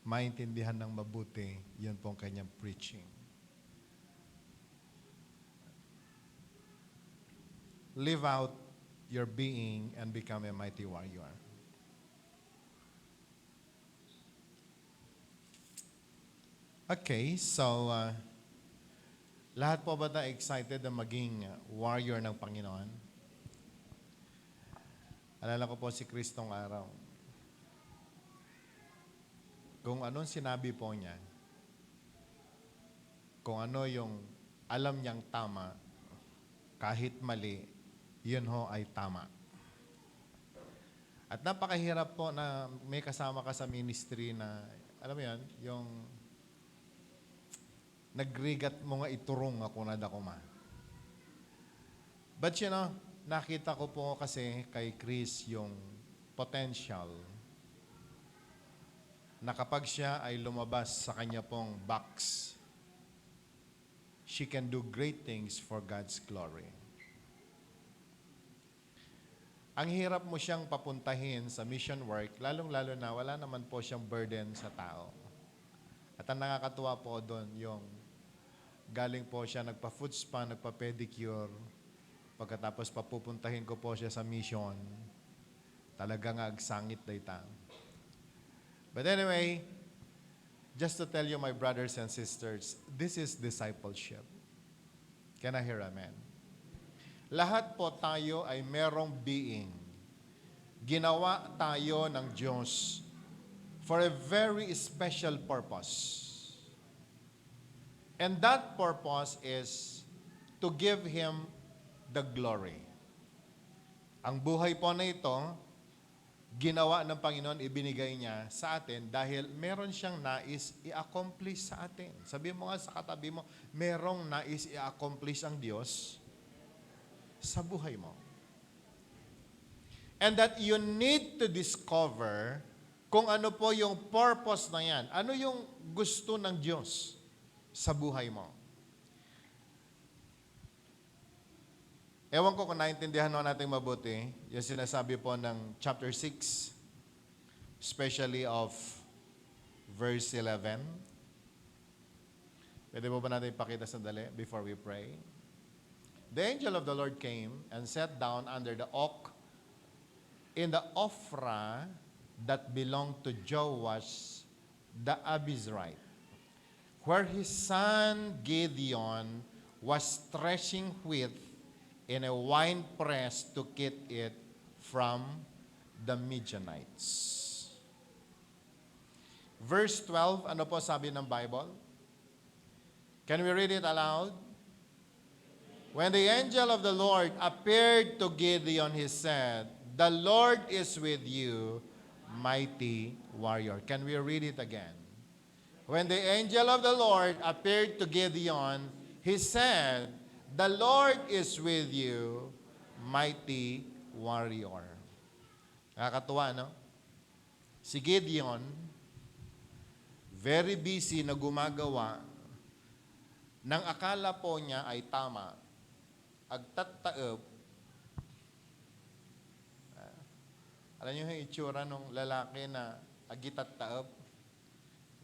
maintindihan ng mabuti yun pong kanyang preaching. Live out your being and become a mighty warrior. Okay, so lahat po ba tayo excited na maging warrior ng Panginoon? Alala ko po si Kristong araw. Kung anong sinabi po niya, kung ano yung alam niyang tama, kahit mali, yun ho ay tama. At napakahirap po na may kasama ka sa ministry na, alam mo yan, yung nagrigat mo nga iturong ako na dakuma. But you know, nakita ko po kasi kay Chris yung potential na kapag siya ay lumabas sa kanya pong box, she can do great things for God's glory. Ang hirap mo siyang papuntahin sa mission work, lalong-lalo na wala naman po siyang burden sa tao. At ang nakakatuwa po doon, yung galing po siya, nagpa-foot spa, nagpa-pedicure, pagkatapos papupuntahin ko po siya sa mission, talagang agsangit dayta. But anyway, just to tell you, my brothers and sisters, this is discipleship. Can I hear amen? Lahat po tayo ay merong being. Ginawa tayo ng Diyos for a very special purpose. And that purpose is to give Him the glory. Ang buhay po na ito, ginawa ng Panginoon, ibinigay niya sa atin dahil meron siyang nais i-accomplish sa atin. Sabi mo nga sa katabi mo, merong nais i-accomplish ang Diyos sa buhay mo. And that you need to discover kung ano po yung purpose na yan. Ano yung gusto ng Diyos sa buhay mo. Ewan ko kung naintindihan natin mabuti, yung sinasabi po ng chapter 6, especially of verse 11. Pwede po ba natin ipakita sandali before we pray? The angel of the Lord came and sat down under the oak in the Ophrah that belonged to Joash the Abizrite, where his son Gideon was threshing wheat in a winepress to get it from the Midianites. Verse 12, ano po sabi ng Bible? Can we read it aloud? When the angel of the Lord appeared to Gideon, he said, "The Lord is with you, mighty warrior." Can we read it again? When the angel of the Lord appeared to Gideon, he said, "The Lord is with you, mighty warrior." Nakakatuwa, no? Si Gideon, very busy na gumagawa ng akala po niya ay tama, agtattaob. Alam niyo yung itsura ng lalaki na agitattaob?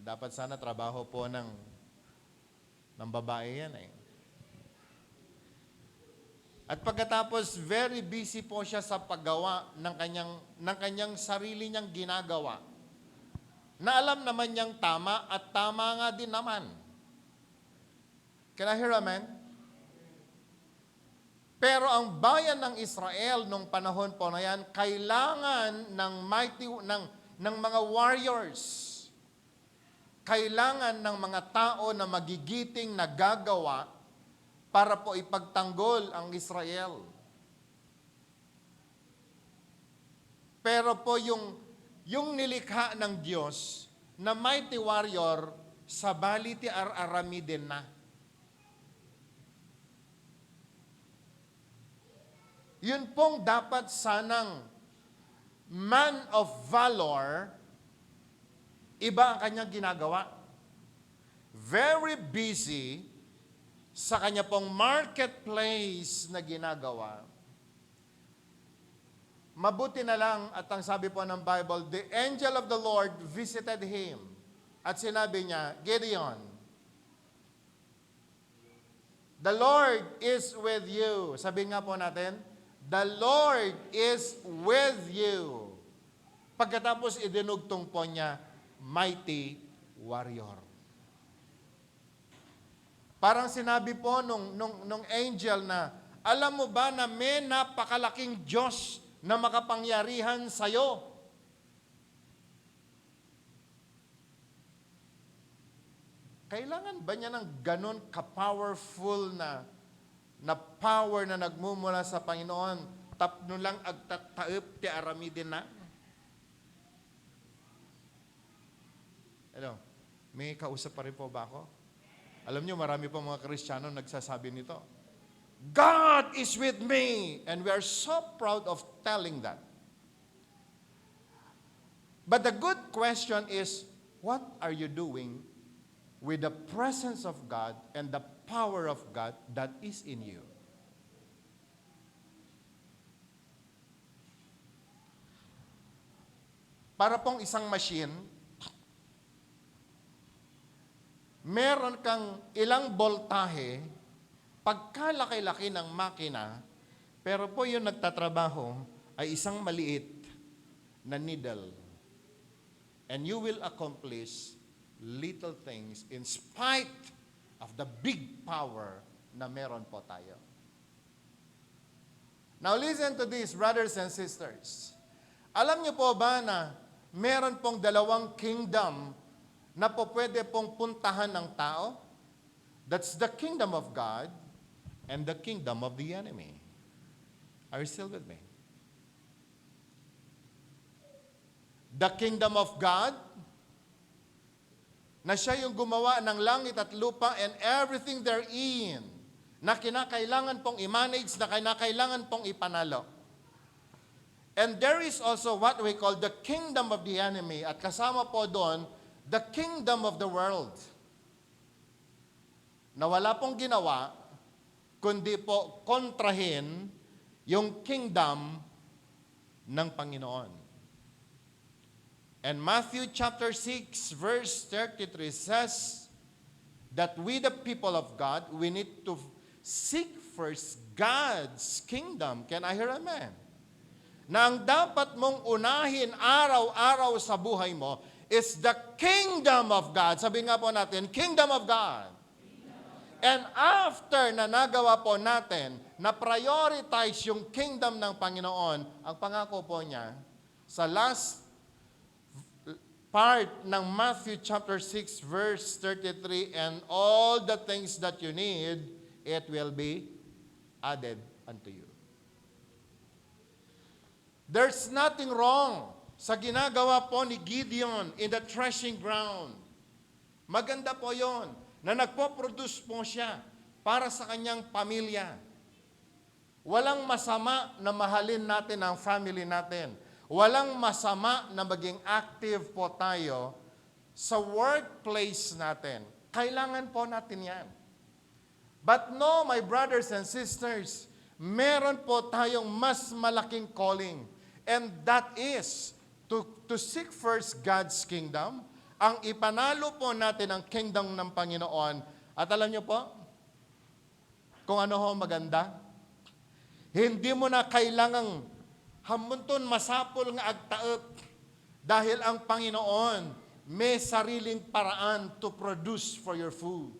Dapat sana trabaho po ng babae yan eh. At pagkatapos, very busy po siya sa paggawa ng kanyang sarili niyang ginagawa. Na alam naman niyang tama at tama nga din naman. Can I hear amen? Pero ang bayan ng Israel nung panahon po na yan, kailangan ng mga warriors. Kailangan ng mga tao na magigiting na gagawa para po ipagtanggol ang Israel. Pero po yung nilikha ng Diyos na mighty warrior, sabali ti ararami din na. Yun pong dapat sanang man of valor, iba ang kanyang ginagawa. Very busy sa kanya pong marketplace na ginagawa. Mabuti na lang at ang sabi po ng Bible, the angel of the Lord visited him. At sinabi niya, Gideon, the Lord is with you. Sabi nga po natin, the Lord is with you. Pagkatapos idinugtong po niya, mighty warrior. Parang sinabi po nung angel na, alam mo ba na may napakalaking Diyos na makapangyarihan sa'yo? Kailangan ba niya ng ganon ka-powerful na power na nagmumula sa Panginoon, tapno lang agtataep ti aramidin na? Hello, may kausap pa rin po ba ako? Alam niyo, marami po mga Kristiyano nagsasabi nito. God is with me! And we are so proud of telling that. But the good question is, what are you doing with the presence of God and the power of God that is in you? Para pong isang machine, meron kang ilang voltahe, pagkalaki-laki ng makina, pero po yung nagtatrabaho ay isang maliit na needle. And you will accomplish little things in spite of the big power na meron po tayo. Now listen to this, brothers and sisters. Alam niyo po ba na meron pong dalawang kingdom na po pwede pong puntahan ng tao? That's the kingdom of God and the kingdom of the enemy. Are you still with me? The kingdom of God, na siya yung gumawa ng langit at lupa and everything therein, na kinakailangan pong i-manage, na kinakailangan pong ipanalo. And there is also what we call the kingdom of the enemy, at kasama po doon, the kingdom of the world, na wala pong ginawa, kundi po kontrahin yung kingdom ng Panginoon. And Matthew chapter 6 verse 33 says that we the people of God, we need to seek first God's kingdom. Can I hear amen? Na ang dapat mong unahin araw-araw sa buhay mo is the kingdom of God. Sabi nga po natin, kingdom of God. And after na nagawa po natin, na prioritize yung kingdom ng Panginoon, ang pangako po niya, sa last part ng Matthew chapter 6 verse 33, and all the things that you need, it will be added unto you. There's nothing wrong sa ginagawa po ni Gideon in the threshing ground. Maganda po yon na nagpo-produce po siya para sa kanyang pamilya. Walang masama na mahalin natin ang family natin. Walang masama na maging active po tayo sa workplace natin. Kailangan po natin yan. But no, my brothers and sisters, meron po tayong mas malaking calling. And that is to seek first God's kingdom. Ang ipanalo po natin ang kingdom ng Panginoon. At alam niyo po, kung ano ho maganda, hindi mo na kailangang hamunton masapol nga agtaep dahil ang Panginoon may sariling paraan to produce for your food.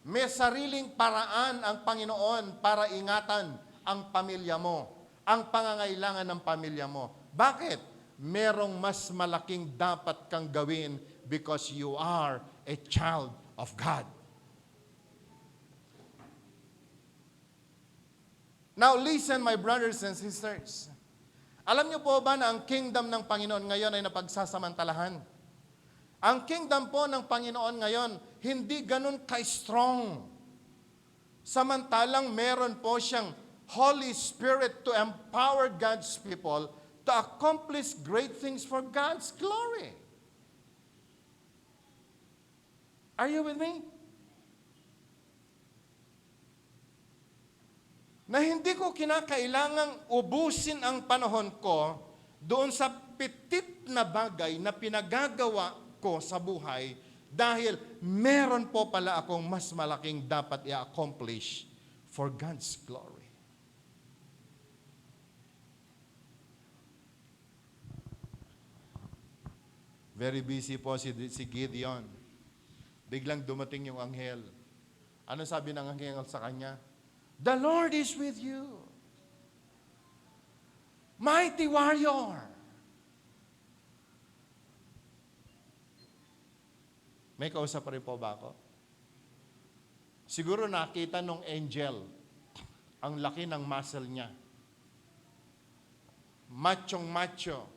May sariling paraan ang Panginoon para ingatan ang pamilya mo, ang pangangailangan ng pamilya mo. Bakit? Merong mas malaking dapat kang gawin because you are a child of God. Now listen, my brothers and sisters. Alam niyo po ba na ang kingdom ng Panginoon ngayon ay napagsasamantalahan? Ang kingdom po ng Panginoon ngayon, hindi ganun ka-strong. Samantalang meron po siyang Holy Spirit to empower God's people to accomplish great things for God's glory. Are you with me? Na hindi ko kinakailangang ubusin ang panahon ko doon sa pitit na bagay na pinagagawa ko sa buhay dahil meron po pala akong mas malaking dapat i-accomplish for God's glory. Very busy po si Gideon. Biglang dumating yung anghel. Ano sabi ng anghel sa kanya? The Lord is with you. Mighty warrior. May kausap pa rin po ba ako? Siguro nakita nung angel ang laki ng muscle niya. Machong-macho.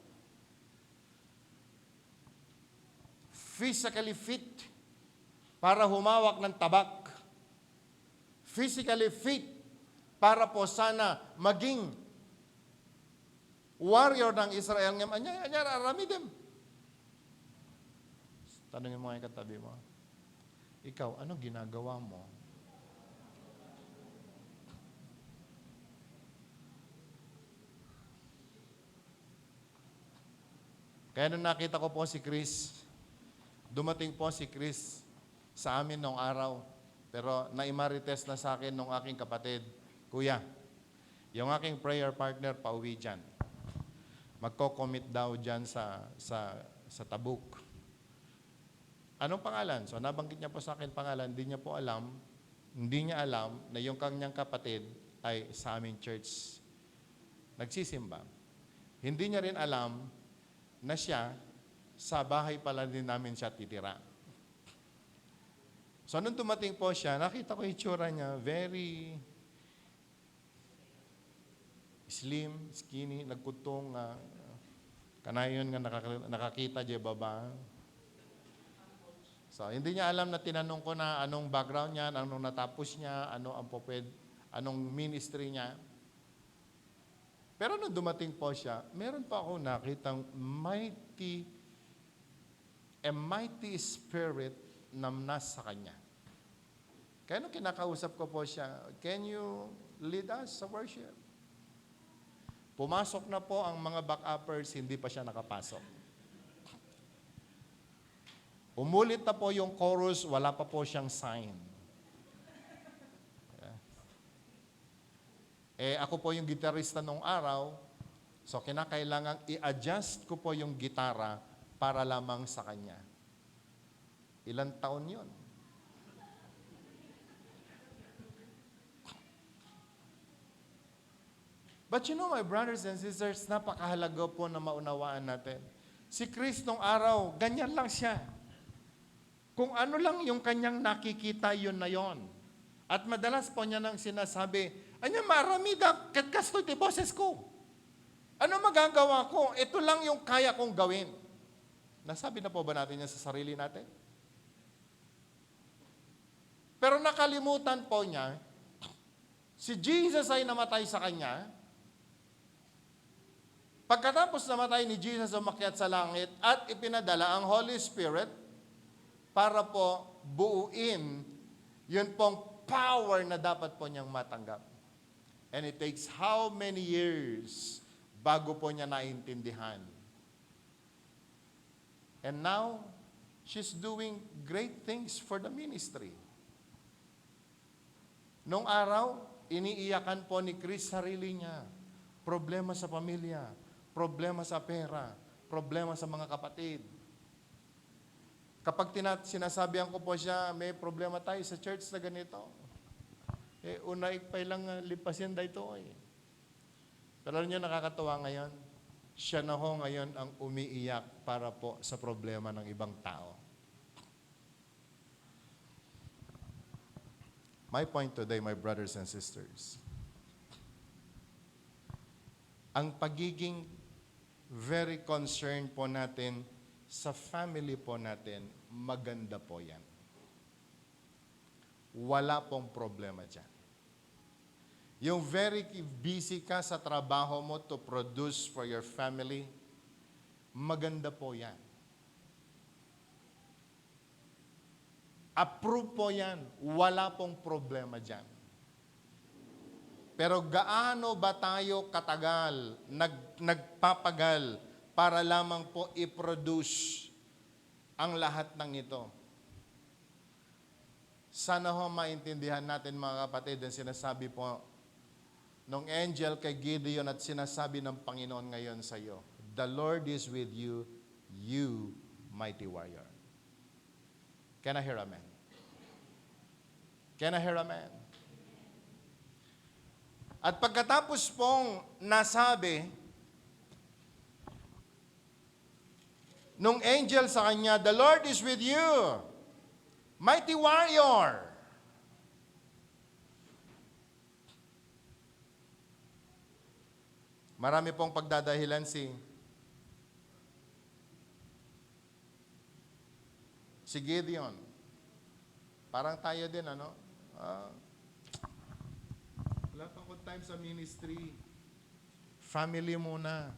Physically fit para humawak ng tabak. Physically fit para po sana maging warrior ng Israel. Aramidim. Tanungin mo yung katabi mo. Ikaw, ano ginagawa mo? Kaya nung nakita ko po si Chris, dumating po si Chris sa amin nung araw. Pero naimarites na sa akin nung aking kapatid, Kuya, yung aking prayer partner pauwi dyan. Magko-commit daw dyan sa Tabuk. Anong pangalan? So nabanggit niya po sa akin pangalan, hindi niya alam na yung kanyang kapatid ay sa aming church nagsisimba. Hindi niya rin alam na siya, sa bahay pala din namin siya titira. So nung dumating po siya, nakita ko yung itsura niya, very slim, skinny, nagkutong, kanayon nga nakakita diya baba. So hindi niya alam na tinanong ko na anong background niya, anong natapos niya, anong ministry niya. Pero nung dumating po siya, meron pa ako nakitang mighty spirit na nasa kanya. Kaya nung kinakausap ko po siya, can you lead us sa worship? Pumasok na po ang mga back-uppers, hindi pa siya nakapasok. Umulit na po yung chorus, wala pa po siyang sign. Ako po yung gitarista nung araw, so kinakailangang i-adjust ko po yung gitara para lamang sa kanya. Ilang taon yun? But you know, my brothers and sisters, napakahalaga po na maunawaan natin. Si Chris nung araw, ganyan lang siya. Kung ano lang yung kanyang nakikita, yun na yon. At madalas po niya nang sinasabi, anya maramida, kastoy de boses ko. Ano magagawa ko? Ito lang yung kaya kong gawin. Nasabi na po ba natin yan sa sarili natin? Pero nakalimutan po niya, si Jesus ay namatay sa kanya. Pagkatapos namatay ni Jesus, umakyat sa langit at ipinadala ang Holy Spirit para po buuin yun pong power na dapat po niyang matanggap. And it takes how many years bago po niya naintindihan. And now, she's doing great things for the ministry. Nung araw, iniiyakan po ni Chris sarili niya. Problema sa pamilya, problema sa pera, problema sa mga kapatid. Kapag sinasabihan ko po siya, may problema tayo sa church na ganito. Unaik pa lang lipasin dito eh. Pero alam niyo, nakakatawa ngayon, siya na ho ngayon ang umiiyak para po sa problema ng ibang tao. My point today, my brothers and sisters, ang pagiging very concerned po natin sa family po natin, maganda po yan. Wala pong problema dyan. Yung very busy ka sa trabaho mo to produce for your family, maganda po yan. Approve po yan. Wala pong problema dyan. Pero gaano ba tayo katagal, nagpapagal para lamang po i-produce ang lahat ng ito? Sana ho maintindihan natin mga kapatid ang sinasabi po nung angel kay Gideon at sinasabi ng Panginoon ngayon sa iyo, the Lord is with you, you mighty warrior. Can I hear amen? Can I hear amen? At pagkatapos pong nasabi nung angel sa kanya, the Lord is with you, mighty warrior. Marami pong pagdadahilan si Gideon. Parang tayo din, ano? Wala pa akong time sa ministry. Family muna.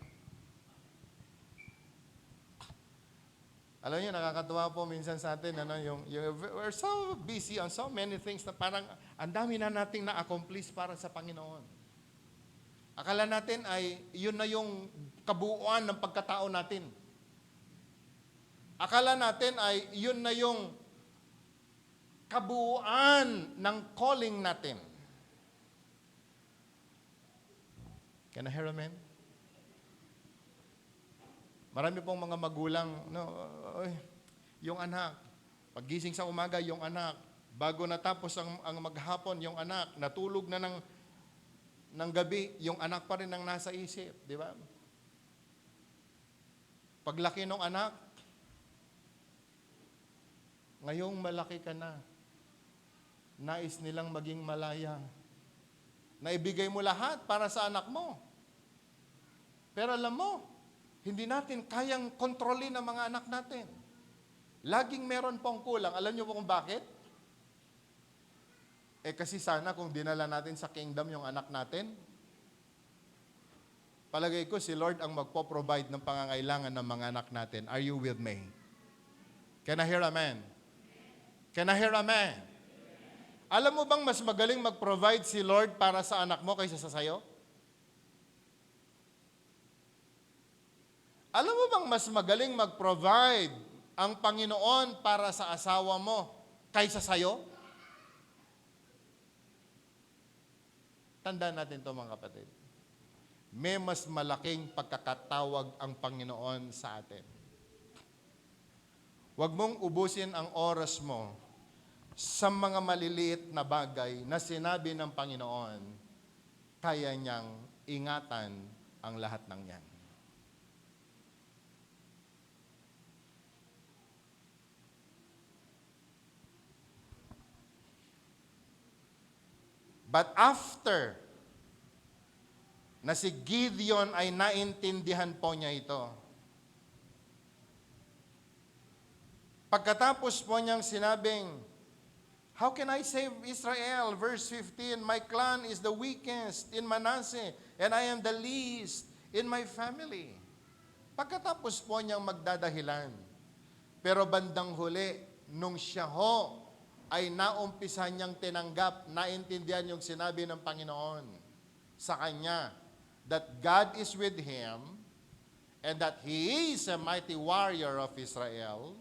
Alam niyo, nakakatuwa po minsan sa atin, ano, we're so busy on so many things na parang ang dami na nating na-accomplish para sa Panginoon. Akala natin ay yun na yung kabuuan ng pagkatao natin. Akala natin ay yun na yung kabuuan ng calling natin. Can I hear amen? Marami pong mga magulang, yung anak, paggising sa umaga, yung anak, bago natapos ang maghapon, yung anak, natulog na ng gabi, yung anak pa rin ang nasa isip, di ba? Paglaki ng anak, ngayong malaki ka na, nais nilang maging malaya. Naibigay mo lahat para sa anak mo. Pero alam mo, hindi natin kayang kontrolin ang mga anak natin. Laging meron pong kulang. Alam niyo po kung bakit? Kasi sana kung dinala natin sa kingdom yung anak natin, palagay ko si Lord ang magpo-provide ng pangangailangan ng mga anak natin. Are you with me? Can I hear amen? Can I hear amen? Alam mo bang mas magaling mag-provide si Lord para sa anak mo kaysa sa sayo? Alam mo bang mas magaling mag-provide ang Panginoon para sa asawa mo kaysa sayo? Tandaan natin ito mga kapatid. May mas malaking pagkakatawag ang Panginoon sa atin. Huwag mong ubusin ang oras mo sa mga maliliit na bagay na sinabi ng Panginoon, kaya niyang ingatan ang lahat ng yan. But after na si Gideon ay naintindihan po niya ito, pagkatapos po niyang sinabing, how can I save Israel? Verse 15, my clan is the weakest in Manasseh, and I am the least in my family. Pagkatapos po niyang magdadahilan, pero bandang huli, nung siya ho ay naumpisa niyang tinanggap, naintindihan yung sinabi ng Panginoon sa kanya, that God is with him, and that he is a mighty warrior of Israel.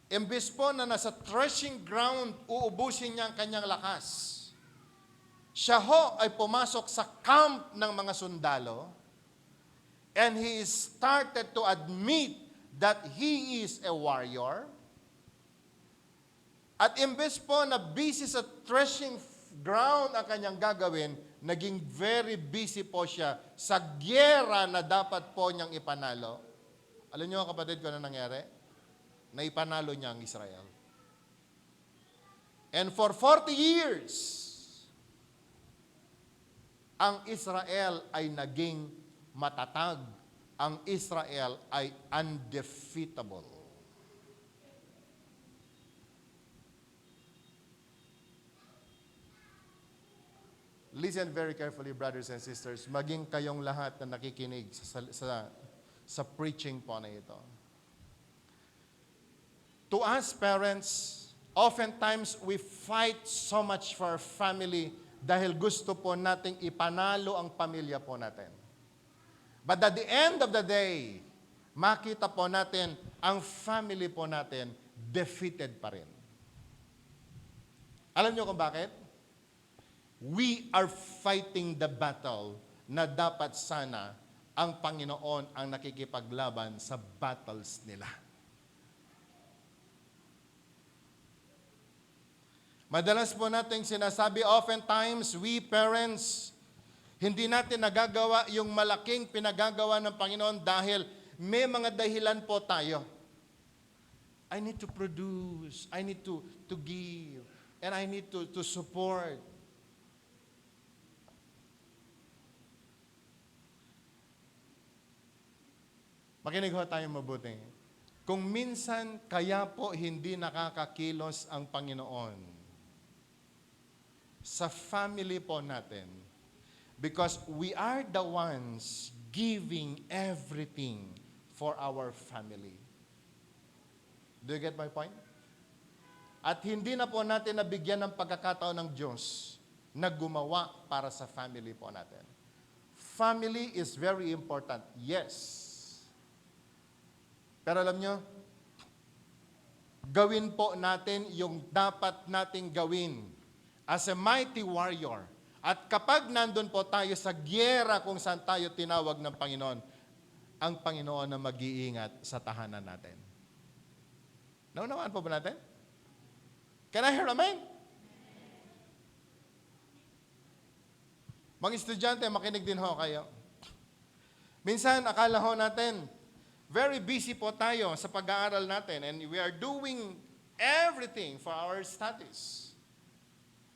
Imbes po na nasa threshing ground, uubusin niya ang kanyang lakas. Siya ho ay pumasok sa camp ng mga sundalo, and he started to admit that he is a warrior. At imbes po na busy sa threshing ground ang kanyang gagawin, naging very busy po siya sa gyera na dapat po niyang ipanalo. Alam niyo kapatid ko na nangyari? Naipanalo niya ang Israel. And for 40 years, ang Israel ay naging matatag. Ang Israel ay undefeatable. Listen very carefully, brothers and sisters. Maging kayong lahat na nakikinig sa preaching po na ito. To us parents, oftentimes we fight so much for our family dahil gusto po nating ipanalo ang pamilya po natin. But at the end of the day, makita po natin ang family po natin defeated pa rin. Alam niyo kung bakit? We are fighting the battle na dapat sana ang Panginoon ang nakikipaglaban sa battles nila. Madalas po nating sinasabi, oftentimes, we parents, hindi natin nagagawa yung malaking pinagagawa ng Panginoon dahil may mga dahilan po tayo. I need to produce, I need to give, and I need to support. Makinig ho tayo mabuti. Kung minsan kaya po hindi nakakakilos ang Panginoon sa family po natin because we are the ones giving everything for our family. Do you get my point? At hindi na po natin nabigyan ng pagkakataon ng Diyos na gumawa para sa family po natin. Family is very important, yes. Pero alam nyo, gawin po natin yung dapat nating gawin as a mighty warrior. At kapag nandun po tayo sa gyera kung saan tayo tinawag ng Panginoon, ang Panginoon na mag-iingat sa tahanan natin. Naunawaan po ba natin? Can I hear amen? Mga estudyante, makinig din ho kayo. Minsan, akala ho natin, very busy po tayo sa pag-aaral natin and we are doing everything for our studies.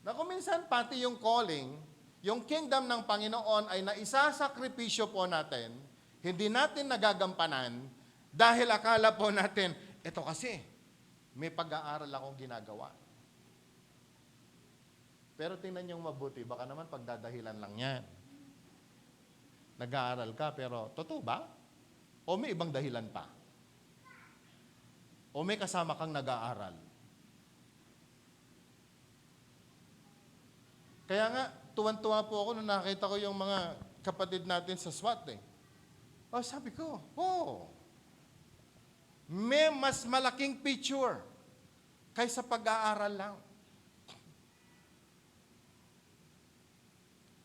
Na kung minsan pati yung calling, yung kingdom ng Panginoon ay naisasakripisyo po natin, hindi natin nagagampanan dahil akala po natin, ito kasi, may pag-aaral akong ginagawa. Pero tingnan niyong mabuti, baka naman pagdadahilan lang yan. Nag-aaral ka, pero totoo ba? O may ibang dahilan pa? O may kasama kang nag-aaral? Kaya nga, tuwan-tuwa po ako nung nakita ko yung mga kapatid natin sa SWAT eh. Oh, sabi ko, may mas malaking picture kaysa pag-aaral lang.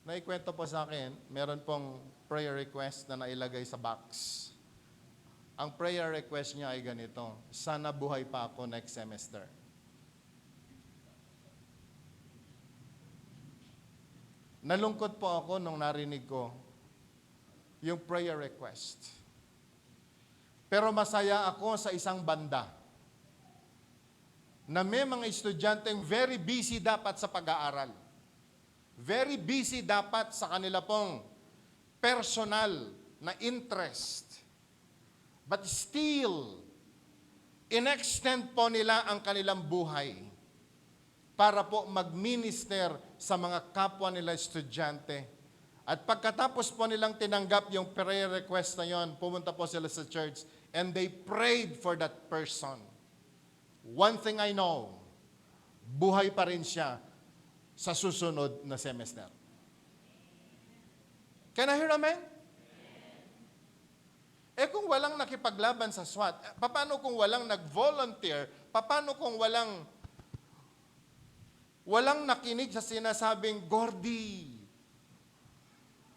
Naikwento po sa akin, meron pong prayer request na nailagay sa box. Ang prayer request niya ay ganito, sana buhay pa ako next semester. Nalungkot po ako nung narinig ko yung prayer request. Pero masaya ako sa isang banda na may mga estudyanteng very busy dapat sa pag-aaral. Very busy dapat sa kanila pong personal na interest. But still, in-extend po nila ang kanilang buhay para po mag-minister sa mga kapwa nila estudyante. At pagkatapos po nilang tinanggap yung prayer request na yon, pumunta po sila sa church and they prayed for that person. One thing I know, buhay pa rin siya sa susunod na semester. Can I hear amen? Eh kung walang nakipaglaban sa SWAT, paano kung walang nag-volunteer? Paano kung walang nakinig sa sinasabing, Gordy,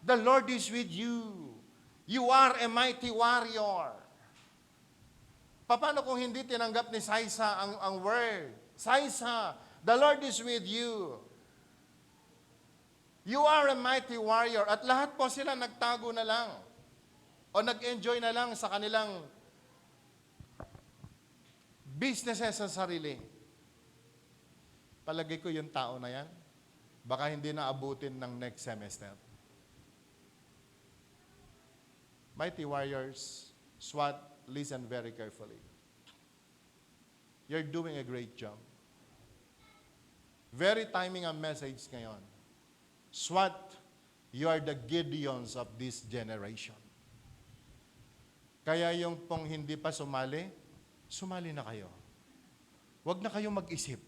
the Lord is with you. You are a mighty warrior. Paano kung hindi tinanggap ni Saisa ang word? Saisa, the Lord is with you. You are a mighty warrior. At lahat po sila nagtago na lang. O nag-enjoy na lang sa kanilang businesses sa sarili. Palagay ko yung tao na yan, baka hindi na abutin ng next semester. Mighty warriors, SWAT, listen very carefully. You're doing a great job. Very timing ang message ngayon. SWAT, you are the Gideons of this generation. Kaya yung pong hindi pa sumali, sumali na kayo. Huwag na kayong mag-isip.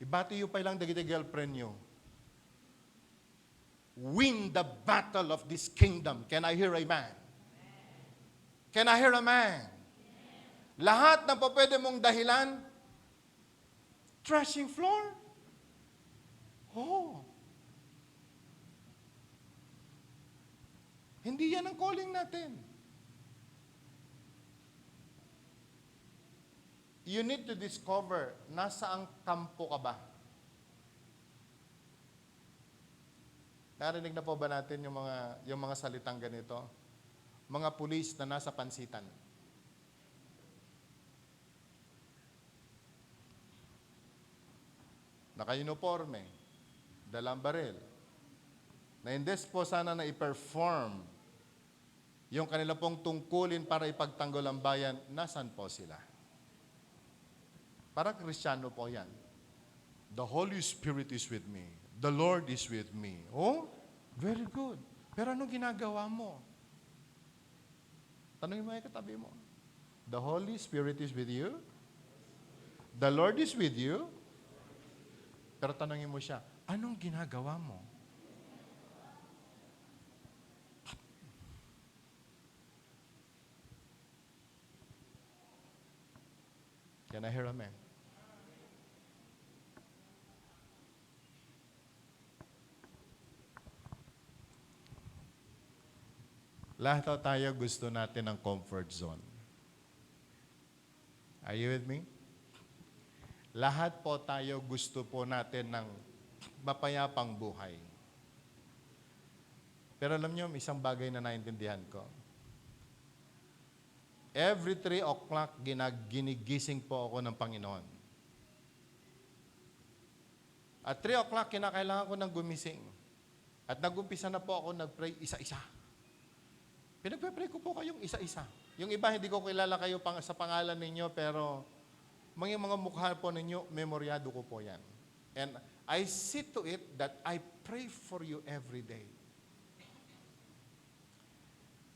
Ibati yung pa lang dagiti girlfriend nyo. Win the battle of this kingdom. Can I hear a man? Can I hear a man? Lahat ng pwede mong dahilan, threshing floor. Oh. Hindi yan ang calling natin. You need to discover, nasa ang kampo ka ba? Narinig na po ba natin yung mga salitang ganito? Mga pulis na nasa pansitan. Naka-uniforme, dalang baril. Na indes po sana na i-perform yung kanila pong tungkulin para ipagtanggol ang bayan, nasan po sila? Parang Kristiyano po yan. The Holy Spirit is with me. The Lord is with me. Oh, very good. Pero anong ginagawa mo? Tanungin mo yung katabi mo. The Holy Spirit is with you? The Lord is with you? Pero tanungin mo siya, anong ginagawa mo? Can I hear a amen? Lahat tayo gusto natin ng comfort zone. Are you with me? Lahat po tayo gusto po natin ng mapayapang buhay. Pero alam niyo, isang bagay na naintindihan ko. Every 3 o'clock, ginigising po ako ng Panginoon. At 3 o'clock, kinakailangan ko ng gumising. At nag-umpisa na po ako nag-pray isa-isa. Pinagpe-pray ko po kayong isa-isa. Yung iba, hindi ko kilala kayo sa pangalan ninyo, pero mga mukha po ninyo, memoryado ko po yan. And I see to it that I pray for you every day.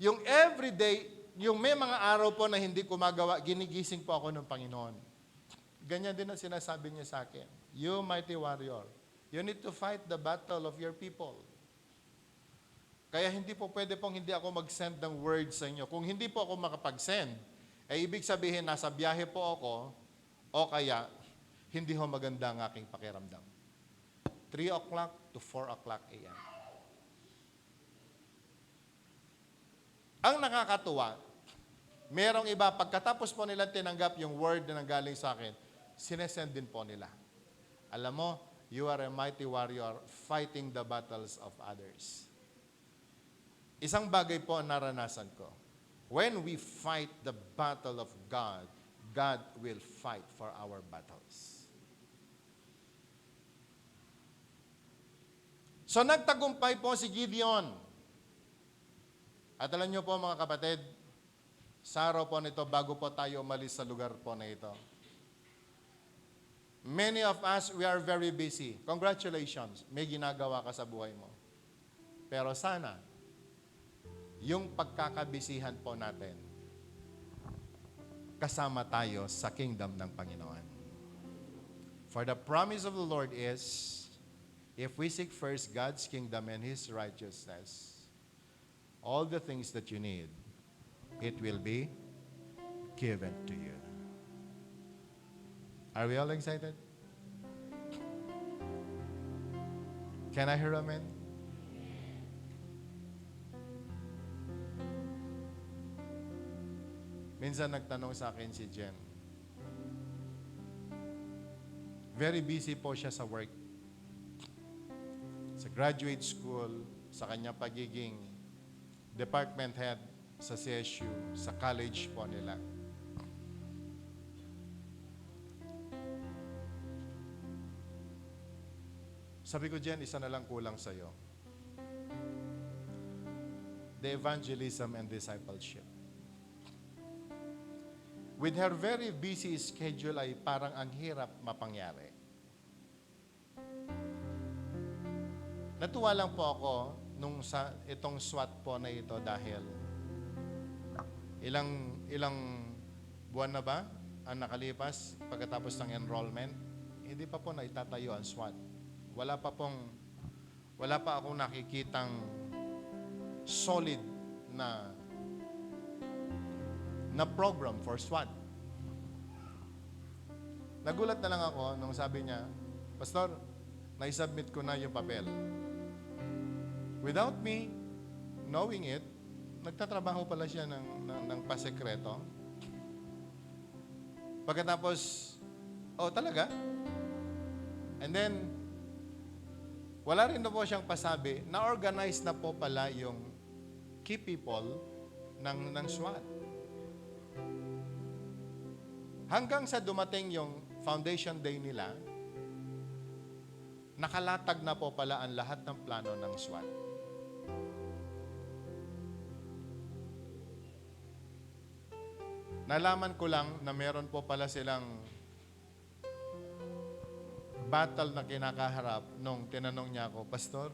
Yung every day, yung may mga araw po na hindi ko magawa, ginigising po ako ng Panginoon. Ganyan din ang sinasabi niya sa akin. You mighty warrior, you need to fight the battle of your people. Kaya hindi po pwede pong hindi ako mag-send ng words sa inyo. Kung hindi po ako makapag-send, ibig sabihin nasa biyahe po ako, o kaya hindi ho maganda ang aking pakiramdam. 3 o'clock to 4 o'clock a.m. Ang nakakatuwa, merong iba, pagkatapos po nila tinanggap yung word na nanggaling sa akin, sinesend din po nila. Alam mo, you are a mighty warrior fighting the battles of others. Isang bagay po ang naranasan ko. When we fight the battle of God, God will fight for our battles. So nagtagumpay po si Gideon. At alam niyo po mga kapatid, sa araw po nito, bago po tayo umalis sa lugar po na ito, many of us, we are very busy. Congratulations, may ginagawa ka sa buhay mo. Pero sana, yung pagkakabisihan po natin, kasama tayo sa kingdom ng Panginoon. For the promise of the Lord is, if we seek first God's kingdom and His righteousness, all the things that you need, it will be given to you. Are we all excited? Can I hear amen? Minsan nagtanong sa akin si Jen. Very busy po siya sa work. Sa graduate school, sa kanya pagiging department head sa CSU, sa college po nila. Sabi ko, Jen, isa na lang kulang sa'yo. The evangelism and discipleship. With her very busy schedule ay parang ang hirap mapangyari. Natuwa lang po ako nung sa itong SWAT po na ito dahil ilang buwan na ba ang nakalipas pagkatapos ng enrollment? Hindi pa po naitatayo ang SWAT. Wala pa akong nakikitang solid na program for SWAT. Nagulat na lang ako nung sabi niya, Pastor, naisubmit ko na yung papel. Without me knowing it, nagtatrabaho pala siya ng pasekreto. Pagkatapos, talaga? And then, wala rin na po siyang pasabi, na-organize na po pala yung key people ng SWAT. Hanggang sa dumating yung foundation day nila, nakalatag na po pala ang lahat ng plano ng SWAT. Nalaman ko lang na meron po pala silang battle na kinakaharap nung tinanong niya ako, Pastor,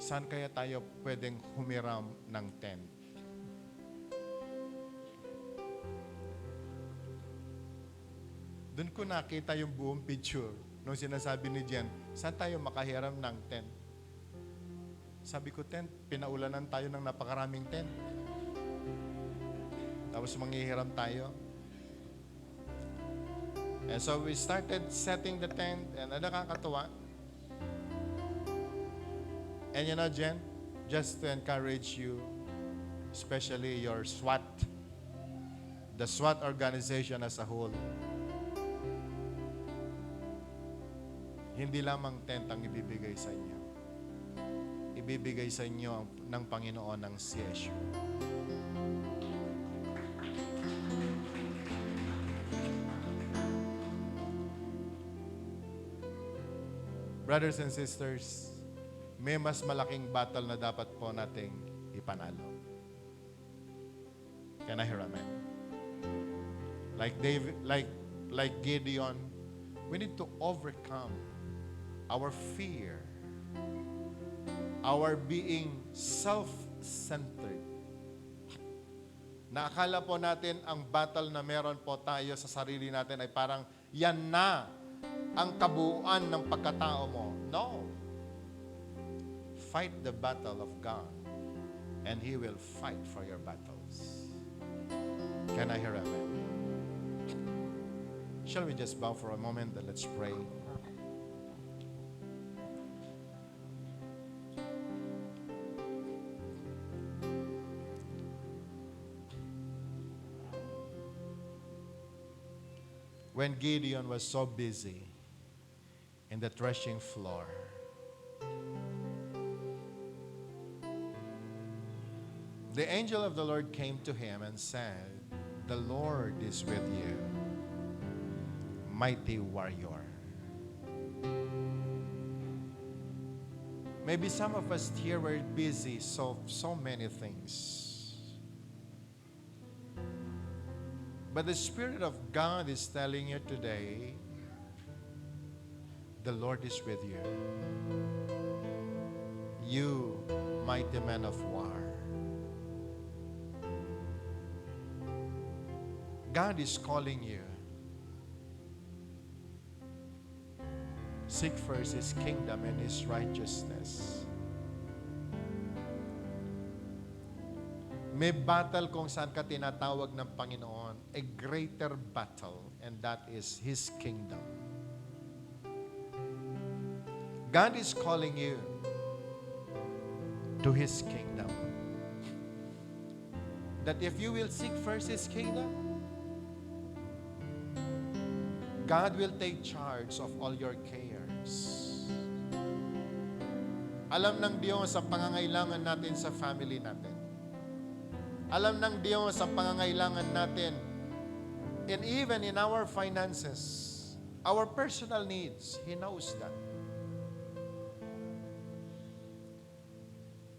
saan kaya tayo pwedeng humiram ng tent? Doon ko nakita yung buong picture nung sinasabi ni Jen, saan tayo makahiram ng tent? Sabi ko, tent, pinaulanan tayo ng napakaraming tent. Tapos manghihiram tayo. And so we started setting the tent and nakakatuwa. And you know, Jen, just to encourage you, especially your SWAT, the SWAT organization as a whole, hindi lamang tent ang ibibigay sa inyo. Ibibigay sa inyo ng Panginoon ng CSU. Brothers and sisters, may mas malaking battle na dapat po nating ipanalo. Can I hear amen? Like David, like Gideon, we need to overcome our fear, our being self-centered. Naakala po natin ang battle na meron po tayo sa sarili natin ay parang yan na ang kabuuan ng pagkatao mo. No. Fight the battle of God and He will fight for your battles. Can I hear amen? Shall we just bow for a moment and let's pray? When Gideon was so busy in the threshing floor, the angel of the Lord came to him and said, "The Lord is with you, mighty warrior." Maybe some of us here were busy so many things. But the Spirit of God is telling you today, the Lord is with you. You, mighty man of war. God is calling you. Seek first His kingdom and His righteousness. May battle kung saan ka tinatawag ng Panginoon, a greater battle, and that is His kingdom. God is calling you to His kingdom. that if you will seek first His kingdom, God will take charge of all your cares. Alam ng Diyos ang pangangailangan natin sa family natin. Alam ng Diyos ang pangangailangan natin and even in our finances, our personal needs. He knows that.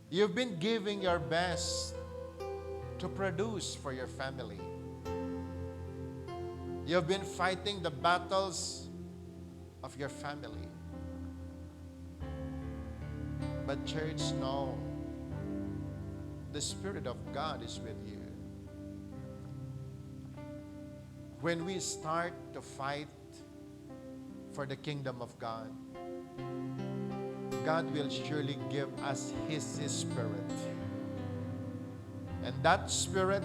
You've been giving your best to produce for your family. You've been fighting the battles of your family. But church, no. The Spirit of God is with you. When we start to fight for the kingdom of God, God will surely give us His Spirit. And that Spirit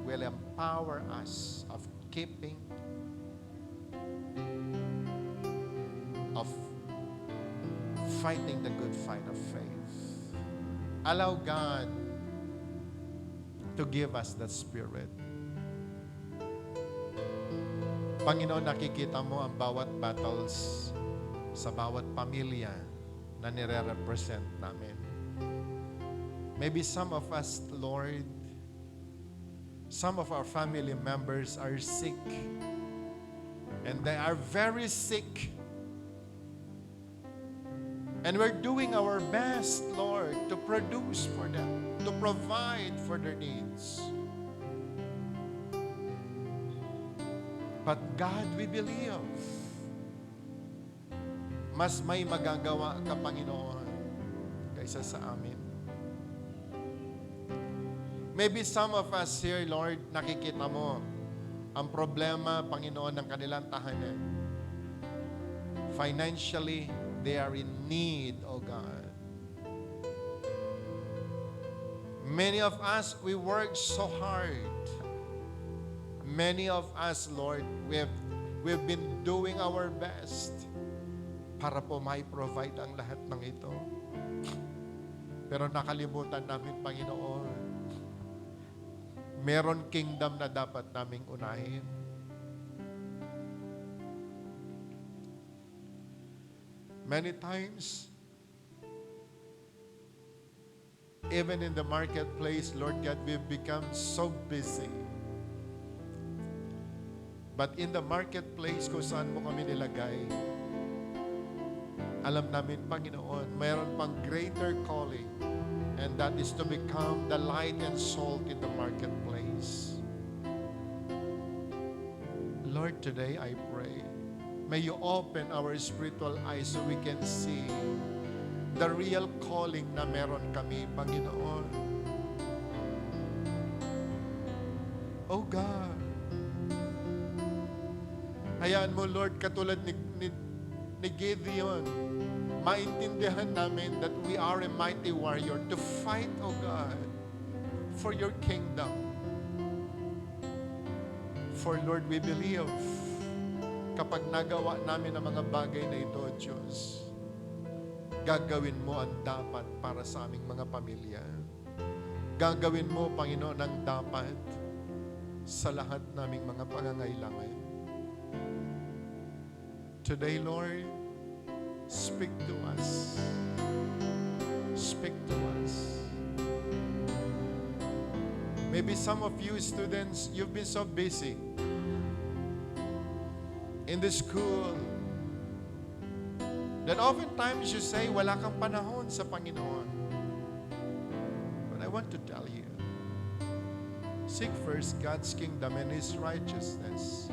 will empower us of keeping, of fighting the good fight of faith. Allow God to give us that Spirit. Panginoon, nakikita mo ang bawat battles sa bawat pamilya na nire-represent namin. Maybe some of us, Lord, some of our family members are sick. And they are very sick. And we're doing our best, Lord, to produce for them, to provide for their needs. But God, we believe, mas may magagawa ka, Panginoon, kaysa sa amin. Maybe some of us here, Lord, nakikita mo ang problema, Panginoon, ng kanilang tahanan. Financially, they are in need, O God. Many of us, we work so hard. Many of us, Lord, we've been doing our best para po may provide ang lahat ng ito. Pero nakalimutan namin, Panginoon, meron kingdom na dapat naming unahin. Many times, even in the marketplace, Lord God, we've become so busy. But in the marketplace, kung saan mo kami nilagay, alam namin, Panginoon, mayroon pang greater calling, and that is to become the light and salt in the marketplace. Lord, today I pray, may you open our spiritual eyes so we can see the real calling na meron kami, Panginoon. Oh God, hayaan mo, Lord, katulad ni Gideon, maintindihan namin that we are a mighty warrior to fight, oh God, for your kingdom. For Lord, we believe, kapag nagawa namin ang mga bagay na ito, Diyos, gagawin mo ang dapat para sa aming mga pamilya. Gagawin mo, Panginoon, ang dapat sa lahat naming mga pangangailangan. Today, Lord, speak to us. Speak to us. Maybe some of you students, you've been so busy in the school that oftentimes you say, wala kang panahon sa Panginoon. But I want to tell you, seek first God's kingdom and His righteousness,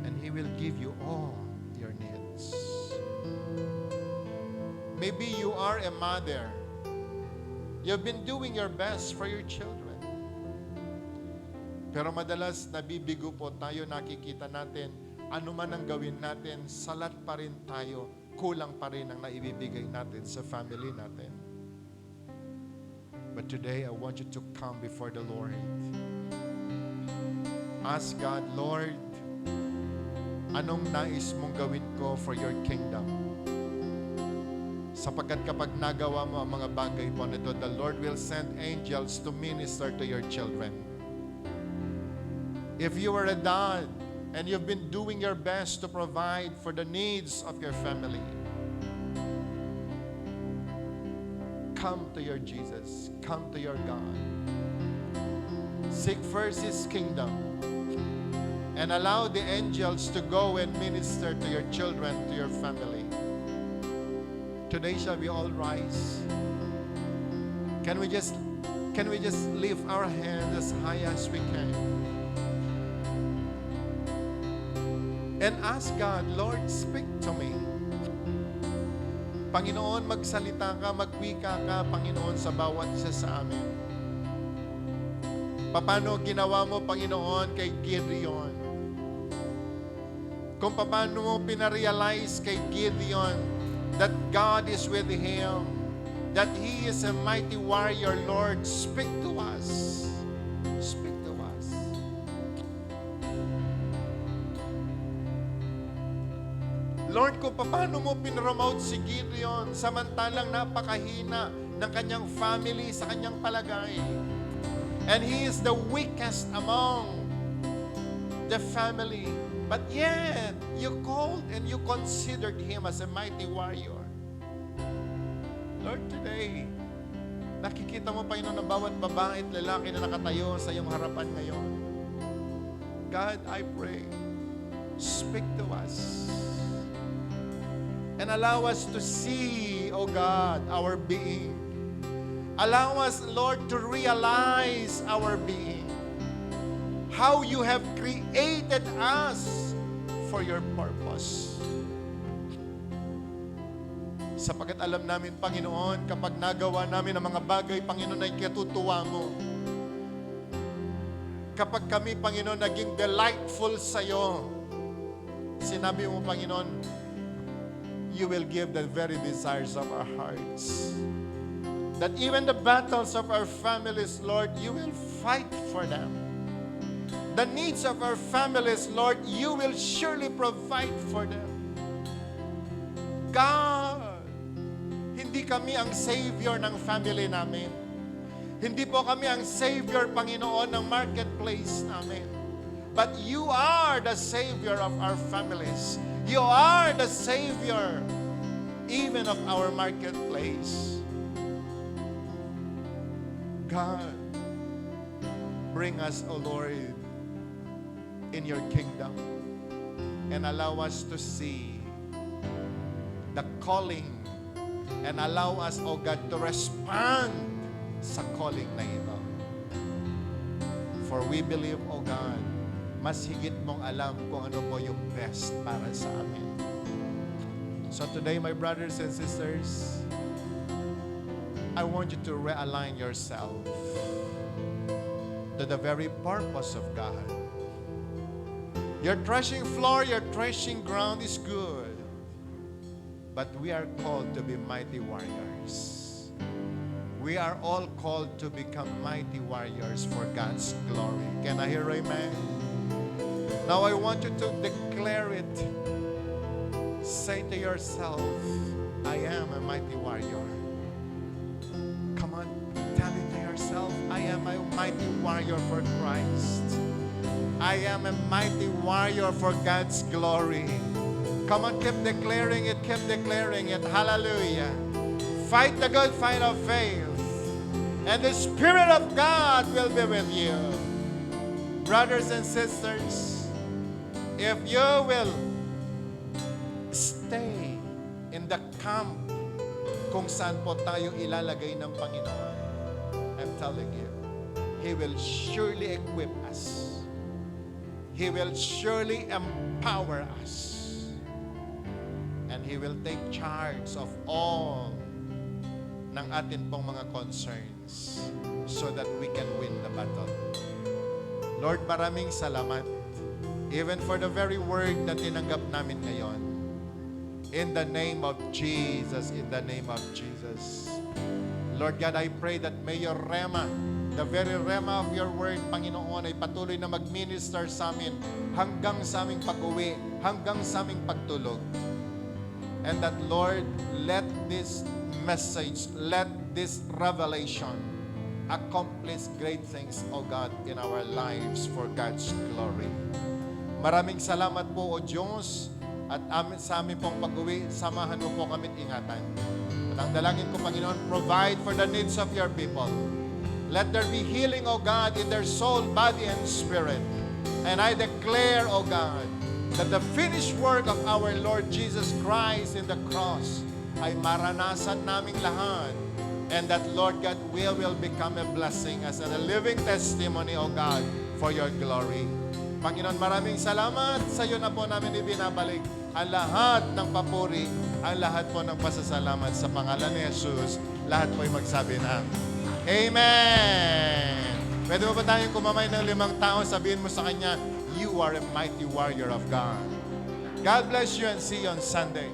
and He will give you all your needs. Maybe you are a mother. You've been doing your best for your children. Pero madalas nabibigo po tayo, nakikita natin, ano man ang gawin natin, salat pa rin tayo, kulang pa rin ang naibibigay natin sa family natin. But today, I want you to come before the Lord. Ask God, Lord, anong nais mong gawin ko for your kingdom? Sapagkat kapag nagawa mo ang mga bagay po nito, the Lord will send angels to minister to your children. If you are a dad and you've been doing your best to provide for the needs of your family, come to your Jesus. Come to your God. Seek first His kingdom and allow the angels to go and minister to your children, to your family. Today shall we all rise? Can we just lift our hands as high as we can and ask God, Lord, speak to me. Panginoon, magsalita ka, magwika ka, Panginoon, sa bawat isa sa amin. Paano ginawa mo, Panginoon, kay Gideon? Kung paano mo pinarealize kay Gideon that God is with him, that he is a mighty warrior, Lord, speak to us. Speak to us. Lord, kung paano mo pinromote si Gideon samantalang napakahina ng kanyang family sa kanyang palagay. And he is the weakest among the family. But yet, you called and you considered him as a mighty warrior. Lord, today, nakikita mo, Panginoon, na bawat babae at lalaki na nakatayo sa iyong harapan ngayon. God, I pray, speak to us. And allow us to see, O God, our being. Allow us, Lord, to realize our being. How you have created us for your purpose. Sapagkat alam namin, Panginoon, kapag nagawa namin ang mga bagay, Panginoon, ay katutuwa mo. Kapag kami, Panginoon, naging delightful sa iyo, sinabi mo, Panginoon, you will give the very desires of our hearts. That even the battles of our families, Lord, you will fight for them. The needs of our families, Lord, you will surely provide for them. God, hindi kami ang Savior ng family namin. Hindi po kami ang Savior, Panginoon, ng marketplace namin. But you are the Savior of our families. You are the Savior even of our marketplace. God, bring us, O Lord, in your kingdom and allow us to see the calling and allow us, O God, to respond sa calling na ito. For we believe, O God, mas higit mong alam kung ano po yung best para sa amin. So today, my brothers and sisters, I want you to realign yourself to the very purpose of God. Your threshing floor, your threshing ground is good. But we are called to be mighty warriors. We are all called to become mighty warriors for God's glory. Can I hear amen? Now I want you to declare it. Say to yourself, I am a mighty warrior. Come on, tell it to yourself, I am a mighty warrior for Christ. I am a mighty warrior for God's glory. Come on, keep declaring it, keep declaring it. Hallelujah. Fight the good fight of faith. And the Spirit of God will be with you. Brothers and sisters, if you will stay in the camp kung saan po tayo ilalagay ng Panginoon, I'm telling you, He will surely equip us. He will surely empower us. And He will take charge of all ng atin pong mga concerns so that we can win the battle. Lord, maraming salamat even for the very word na tinanggap namin ngayon. In the name of Jesus, in the name of Jesus. Lord God, I pray that may your rema, the very rema of your word, Panginoon, ay patuloy na mag-minister sa amin hanggang sa aming pag-uwi, hanggang sa aming pagtulog. And that, Lord, let this message, let this revelation accomplish great things, O God, in our lives for God's glory. Maraming salamat po, O Diyos, at sa amin pong pag-uwi, samahan mo po kami ingatan. At ang dalangin ko, Panginoon, provide for the needs of your people. Let there be healing, O God, in their soul, body, and spirit. And I declare, O God, that the finished work of our Lord Jesus Christ in the cross ay maranasan naming lahat. And that, Lord God, we will become a blessing as a living testimony, O God, for your glory. Panginoon, maraming salamat. Sa iyo na po namin ibinabalik ang lahat ng papuri, ang lahat po ng pasasalamat sa pangalan ni Jesus. Lahat po ay magsabi ng Amen! Pwede mo ba tayong kumamay ng 5 tao, sabihin mo sa Kanya, you are a mighty warrior of God. God bless you and see you on Sunday.